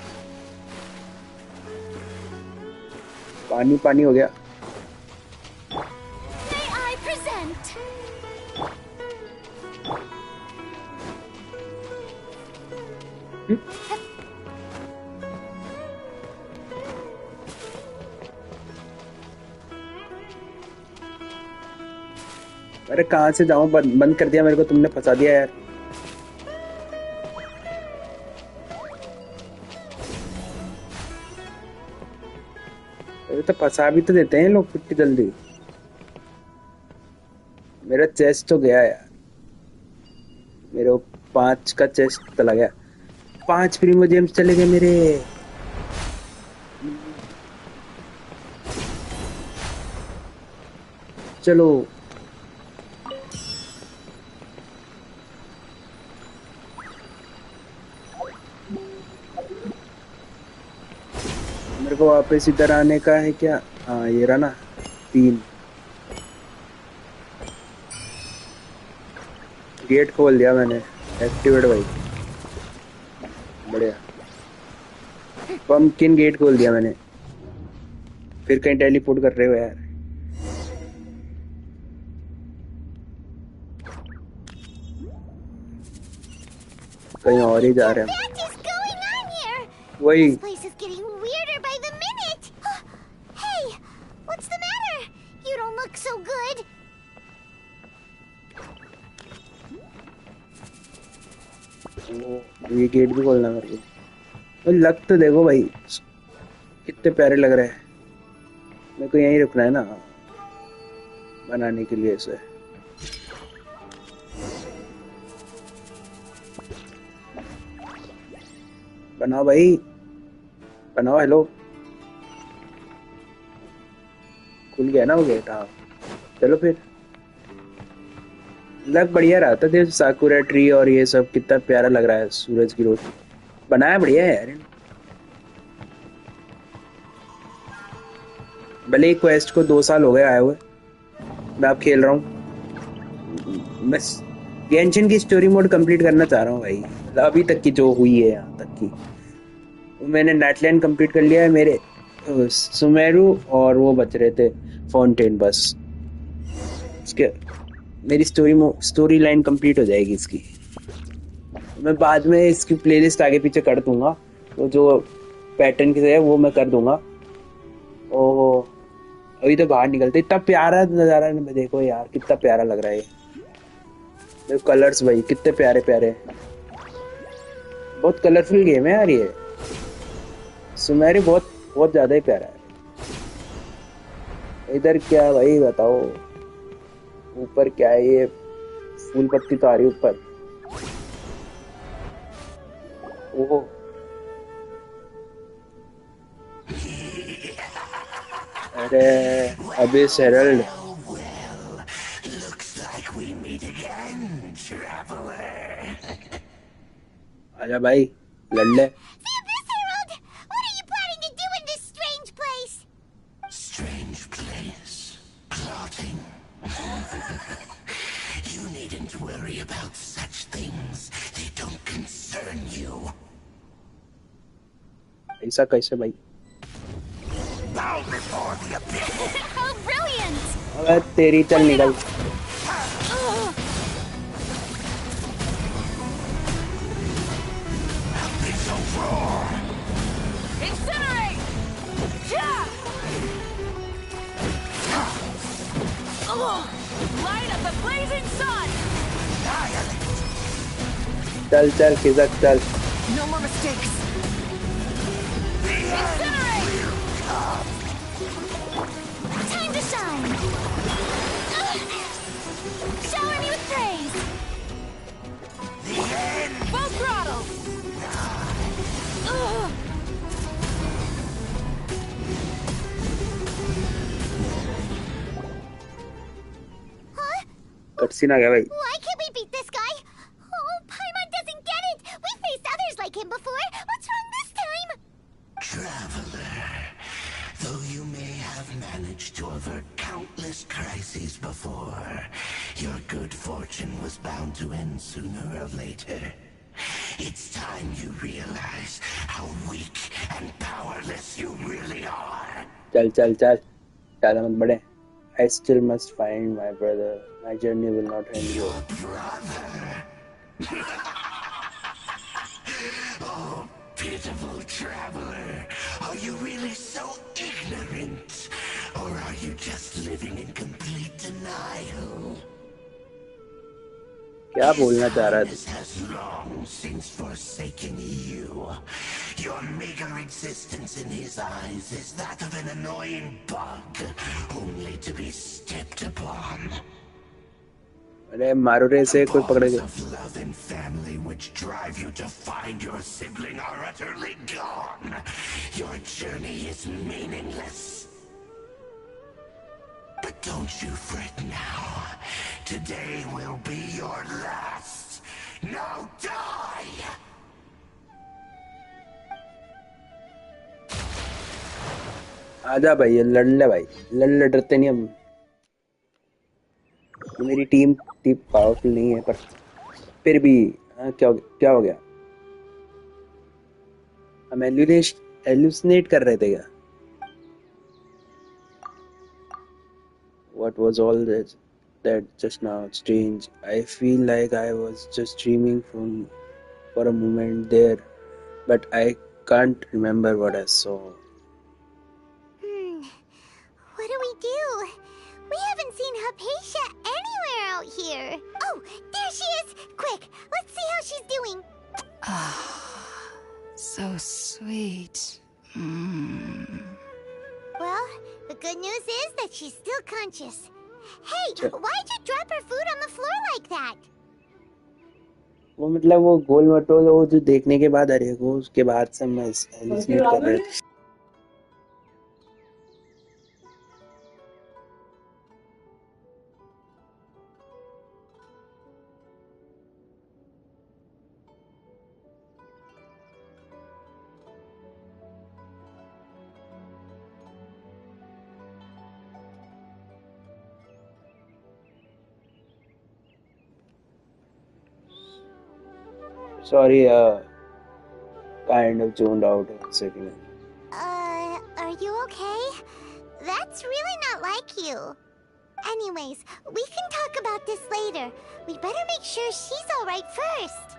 Speaker 2: पानी पानी हो गया।
Speaker 1: May I present?
Speaker 2: अरे कहाँ से जाऊं? बंद कर दिया मेरे को, तुमने फंसा दिया यार। अरे तो फंसा भी तो देते हैं लोग कितनी जल्दी। मेरा चेस्ट तो गया यार, मेरे 5 का चेस्ट चला गया। 5 प्रीमो जेम्स चले गए मेरे। चलो मेरे को वापस इधर आने का है क्या? हाँ ये रहा ना 3 गेट खोल दिया मैंने। एक्टिवेट भाई, बढ़िया। पंपकिन गेट खोल दिया मैंने। फिर कहीं टेलीपोर्ट कर रहे हो यार? कहीं और ही जा रहे हैं। वही ये गेट भी खोलना मेरे को। तो लग तो देखो भाई कितने प्यारे लग रहे हैं। मेरे को यहीं रुकना है ना बनाने के लिए इसे। बनाओ भाई बनाओ। हेलो खुल गया ना वो गेट? हाँ चलो फिर। लग बढ़िया रहा था। देख साकुरा ट्री और ये सब कितना प्यारा लग रहा है। सूरज की रोशनी बनाया बढ़िया है यार। भले ही क्वेस्ट को 2 साल हो गए आए हुए, मैं अब खेल रहा हूँ। मैं गेंशिन की स्टोरी मोड कंप्लीट करना चाह रहा हूँ भाई। अभी तक की जो हुई है यहाँ तक की मैंने नेटलैंड कंप्लीट कर लिया है। मेरे सुमेरु और वो बच रहे थे फाउंटेन। बस इसके मेरी स्टोरी लाइन कंप्लीट हो जाएगी इसकी। मैं बाद में इसकी प्लेलिस्ट आगे पीछे कर दूंगा। तो जो पैटर्न के है वो मैं कर दूंगा। ओहो अभी तो बाहर निकलते। इतना प्यारा नजारा है। देखो यार कितना प्यारा लग रहा है ये कलर्स भाई कितने प्यारे प्यारे। बहुत कलरफुल गेम है यार ये। सुमेरु बहुत बहुत ज्यादा ही प्यारा है। इधर क्या भाई बताओ? ऊपर क्या है? ये फूल पत्ती तो आ रही ऊपर। ओहो अरे अबे हेरल्ड। आजा भाई लड़ ले। ऐसा कैसे भाई? अबे तेरी चल निकल। चल चल खिसक चल।
Speaker 1: No more mistakes.
Speaker 3: Time to shine. Shower me with praise.
Speaker 1: Full throttle.
Speaker 2: Cutscene आ गया भाई।
Speaker 3: Why can't we beat this guy? Oh, Paimon doesn't get it. We faced others like him before. What's wrong this time?
Speaker 8: Traveler, though you may have managed to avert countless crises before, your good fortune was bound to end sooner or later. It's time you realize how weak and powerless you really are.
Speaker 2: चल चल चल ज़्यादा मत बढ़े। I still must find my brother. My journey will not end here.
Speaker 8: Your brother? Oh, pitiful traveler. Are you really so ignorant? Or are you just living in complete denial?
Speaker 2: क्या बोलना चाह रहा है?
Speaker 8: His has long since forsaken you. Your meager existence in his eyes is that of an annoying bug, only to be stepped upon.
Speaker 2: अरे मारो रे से कोई पकड़ के।
Speaker 8: Of love and family which drive you to find your sibling are utterly gone. Your journey is meaningless. But don't you fret now. Today will be your last. Now die!
Speaker 2: आजा भाई, ये लड़ ले भाई, लड़ डरते नहीं हम। मेरी टीम इतनी पावरफुल नहीं है, पर फिर भी क्या हो गया? हम एल्यूसिनेट कर रहे थे क्या? What was all that just now? Strange. I feel like I was just dreaming for a moment there, but I can't remember what I saw.
Speaker 3: What do we do? We haven't seen Hypatia anywhere out here. Oh, there she is! Quick, let's see how she's doing.
Speaker 1: So sweet.
Speaker 3: Well, the good news is that she's still conscious. Hey, why'd you drop her food on the floor like that?
Speaker 2: वो मतलब वो गोल मटोल वो जो देखने के बाद अरे वो उसके बाद से मैं hallucinate कर रहे थे। Sorry, kind of zoned out a second.
Speaker 3: Are you okay? That's really not like you. Anyways, we can talk about this later. We better make sure she's alright first.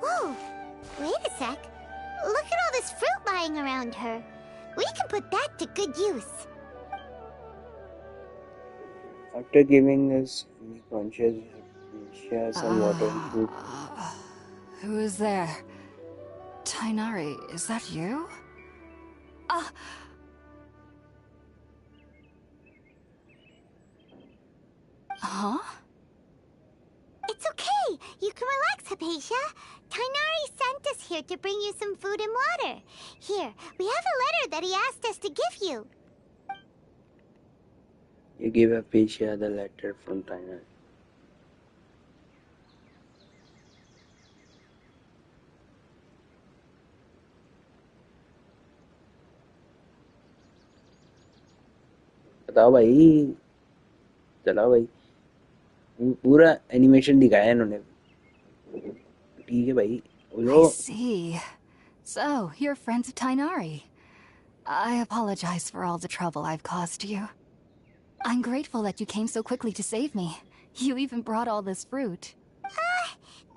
Speaker 3: Whoa! Wait a sec. Look at all this fruit lying around her. We can put that to good use.
Speaker 2: After giving us conscious, share some water and food.
Speaker 1: Who is there? Tainari, is that you? Huh?
Speaker 3: It's okay. You can relax, Hypatia. Tainari sent us here to bring you some food and water. Here, we have a letter that he asked us to give you.
Speaker 2: You give Hypatia the letter from Tainari. बताओ भाई, चलाओ भाई, पूरा animation दिखाया है इन्होंने। ठीक है भाई,
Speaker 1: I see. So, you're friends of Tainari. I apologize for all the trouble I've caused you. I'm grateful that you came so quickly to save me. You even brought all this fruit.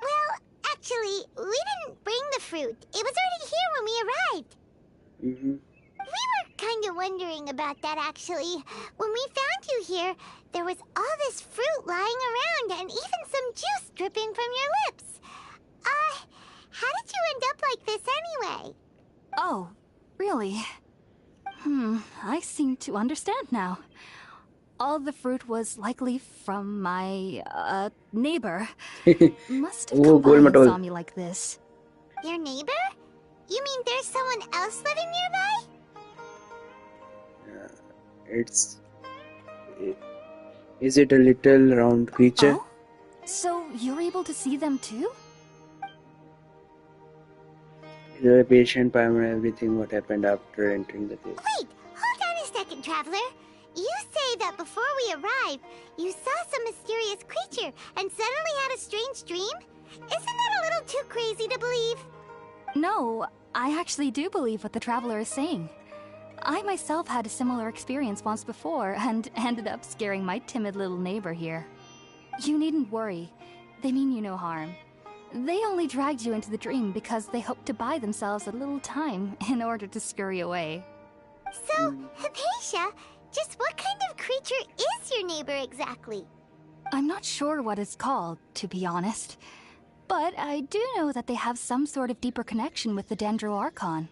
Speaker 3: Well, actually, we didn't bring the fruit. It was already here when we arrived. We were kind of wondering about that, actually. When we found you here, there was all this fruit lying around and even some juice dripping from your lips. How did you end up like this anyway?
Speaker 1: Oh, really? I seem to understand now. All the fruit was likely from my, neighbor. Must have come by and saw me like this.
Speaker 3: Your neighbor? You mean there's someone else living nearby?
Speaker 2: Is it a little round creature?
Speaker 1: Oh? So you're able to see them too?
Speaker 2: The patient primer everything what happened after entering the cave.
Speaker 3: Wait, hold on a second, traveler. You say that before we arrived, you saw some mysterious creature and suddenly had a strange dream? Isn't that a little too crazy to believe?
Speaker 1: No, I actually do believe what the traveler is saying. I myself had a similar experience once before and ended up scaring my timid little neighbor here. You needn't worry. They mean you no harm. They only dragged you into the dream because they hoped to buy themselves a little time in order to scurry away.
Speaker 3: So, Hypatia, just what kind of creature is your neighbor exactly?
Speaker 1: I'm not sure what it's called, to be honest. But I do know that they have some sort of deeper connection with the Dendro Archon.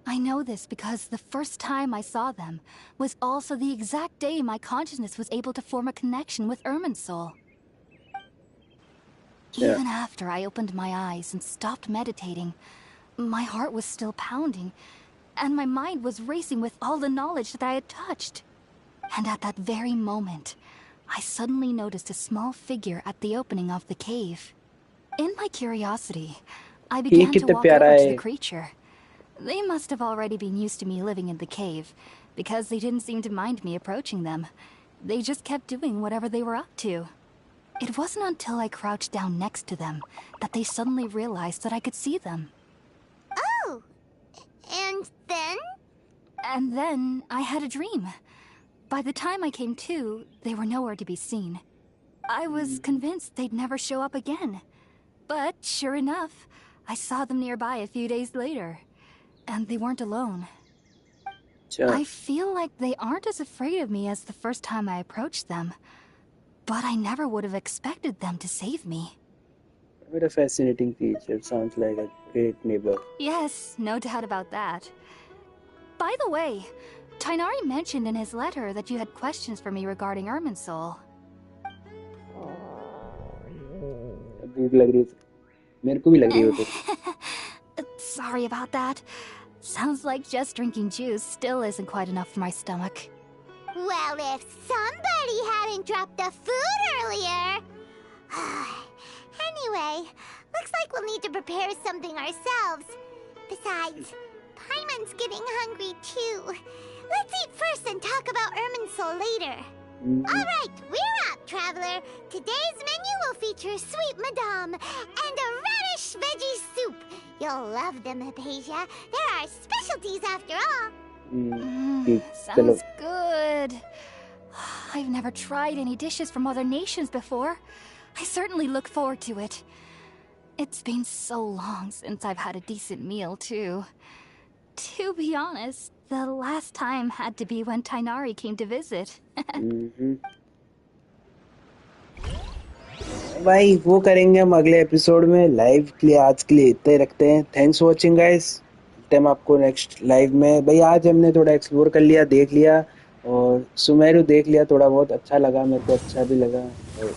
Speaker 1: I know this because the first time I saw them was also the exact day my consciousness was able to form a connection with Ermin's soul. Even after I opened my eyes and stopped meditating, my heart was still pounding, and my mind was racing with all the knowledge that I had touched. And at that very moment, I suddenly noticed a small figure at the opening of the cave. In my curiosity, I began to walk over to the creature. They must have already been used to me living in the cave, because they didn't seem to mind me approaching them. They just kept doing whatever they were up to. It wasn't until I crouched down next to them that they suddenly realized that I could see them.
Speaker 3: Oh! And then?
Speaker 1: And then I had a dream. By the time I came to, they were nowhere to be seen. I was convinced they'd never show up again. But sure enough, I saw them nearby a few days later. And they weren't alone.
Speaker 2: Sure.
Speaker 1: I feel like they aren't as afraid of me as the first time I approached them. But I never would have expected them to save me.
Speaker 2: What a fascinating creature. Sounds like a great neighbor.
Speaker 1: Yes, no doubt about that. By the way, Tainari mentioned in his letter that you had questions for me regarding Irminsul.
Speaker 2: भूख लग रही है मेरे को भी लग रही है तो
Speaker 1: Sorry about that. Sounds like just drinking juice still isn't quite enough for my stomach.
Speaker 3: Well, if somebody hadn't dropped the food earlier. Anyway, looks like we'll need to prepare something ourselves. Besides, Paimon's getting hungry too. Let's eat first and talk about Irminsul later. Alright, we're up, traveler. Today's menu will feature sweet madame and a radish veggie soup. You'll love them, Hypatia. They're our specialties after all.
Speaker 1: Sounds good. I've never tried any dishes from other nations before. I certainly look forward to it. It's been so long since I've had a decent meal, too. To be honest, the last time had to be when Tainari came to visit.
Speaker 2: भाई वो करेंगे हम अगले episode में live के लिए आज के लिए इतना ही रखते हैं थैंक्स फॉर वाचिंग गाइस हम आपको नेक्स्ट लाइव में भाई आज हमने थोड़ा एक्सप्लोर कर लिया देख लिया और सुमेरु देख लिया थोड़ा बहुत अच्छा लगा मेरे को अच्छा भी लगा और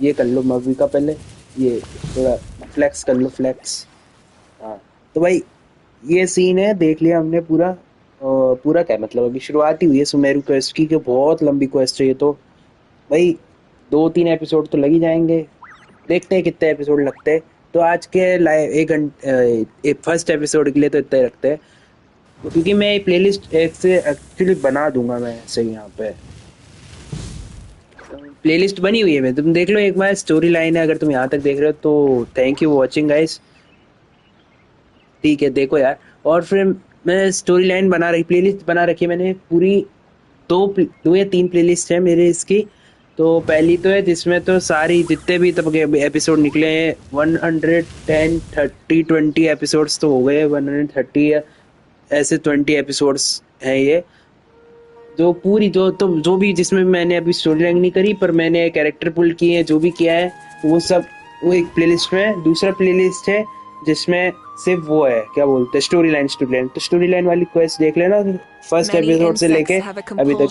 Speaker 2: ये कर लो मूवी का पहले ये थोड़ा फ्लेक्स कर लो फ्लेक्स हाँ तो भाई ये सीन है देख लिया हमने पूरा पूरा क्या मतलब अभी शुरुआत ही हुई है सुमेरु क्वेस्ट की बहुत लंबी क्वेस्ट है ये तो भाई 2-3 एपिसोड तो लग ही जाएंगे देखते हैं कितने एपिसोड लगते हैं तो आज के लाइव एक घंटे फर्स्ट एपिसोड के लिए तो इतना ही रखते हैं क्योंकि मैं प्लेलिस्ट एक से एक्चुअली बना दूंगा मैं ऐसे यहाँ पे प्लेलिस्ट बनी हुई है मैं तुम देख लो एक बार स्टोरी लाइन है अगर तुम यहाँ तक देख रहे हो तो थैंक यू वॉचिंग गाइस ठीक है देखो यार और फिर मैं स्टोरी लाइन बना रही प्लेलिस्ट बना रखी मैंने पूरी 2 या 3 प्लेलिस्ट है मेरे इसकी तो पहली तो है जिसमें तो सारी जितने भी तब एपिसोड निकले हैं 110 30 20 एपिसोड्स तो हो गए 130 ऐसे 20 एपिसोड्स हैं ये जो पूरी जो भी जिसमें मैंने अभी स्टोरी लाइन नहीं करी पर मैंने कैरेक्टर पुल किए हैं जो भी किया है वो सब वो एक प्लेलिस्ट में है दूसरा प्लेलिस्ट है जिसमें सिर्फ वो है क्या बोलते हैं स्टोरी लाइन तो स्टोरी लाइन वाली क्वेस्ट देख लेना फर्स्ट एपिसोड से लेके अभी तक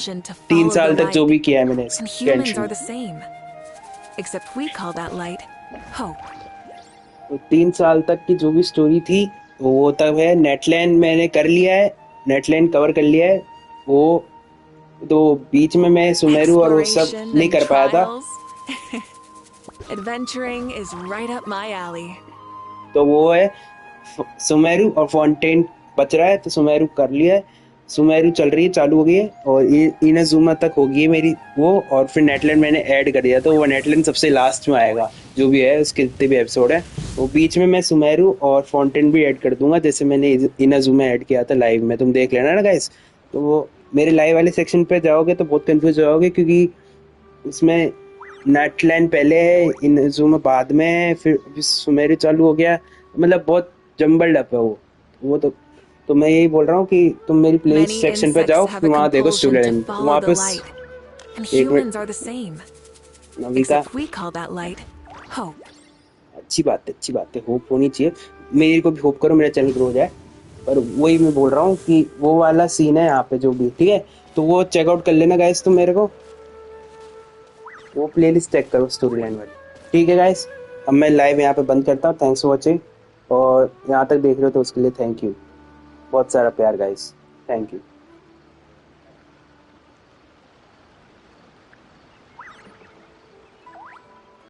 Speaker 2: 3 साल तक जो भी किया है मैंने Genshin तो 3 साल तक की जो भी स्टोरी थी वो तब है नेटलैंड मैंने कर लिया है नेटलैंड कवर कर लिया है वो तो बीच में मैं सुमेरु और वो सब नहीं कर पाया था
Speaker 9: Adventuring is right up my alley.
Speaker 2: तो वो है सुमेरु और फाउंटेन बच रहा है तो सुमेरु कर लिया है सुमेरु चल रही है चालू हो गई है और इनाजुमा तक होगी मेरी वो और फिर नेटलैंड मैंने ऐड कर दिया तो वो नेटलैंड सबसे लास्ट में आएगा जो भी है उसके जितने भी एपिसोड है वो बीच में मैं सुमेरु और फाउंटेन भी ऐड कर दूंगा जैसे मैंने इनाजुमा ऐड किया था लाइव में तुम देख लेना ना गाइस तो वो मेरे लाइव वाले सेक्शन पे जाओगे तो बहुत कंफ्यूज हो जाओगे क्योंकि उसमें नेटलैंड पहले है इनाजुमा बाद में है फिर सुमेरु चालू हो गया मतलब बहुत जम्बल्ड अप है वो तो मैं यही बोल रहा हूँ कि तुम मेरी प्लेलिस्ट सेक्शन पे जाओ वहाँ देखो स्टूडेंट वहाँ पे एक मिनट नविका अच्छी बात है होप होनी चाहिए मेरी को भी होप करो मेरा चैनल ग्रो हो जाए पर वही मैं बोल रहा हूँ कि वो वाला सीन है यहाँ पे जो भी ठीक है तो वो चेकआउट कर लेना गाइस तुम मेरे को वो प्लेलिस्ट चेक करो स्टोरी लाइन वाली ठीक है गाइस अब मैं लाइव यहाँ पे बंद करता हूँ थैंक्स फॉर वॉचिंग और यहाँ तक देख रहे हो तो उसके लिए थैंक यू बहुत सारा प्यार गाइस थैंक यू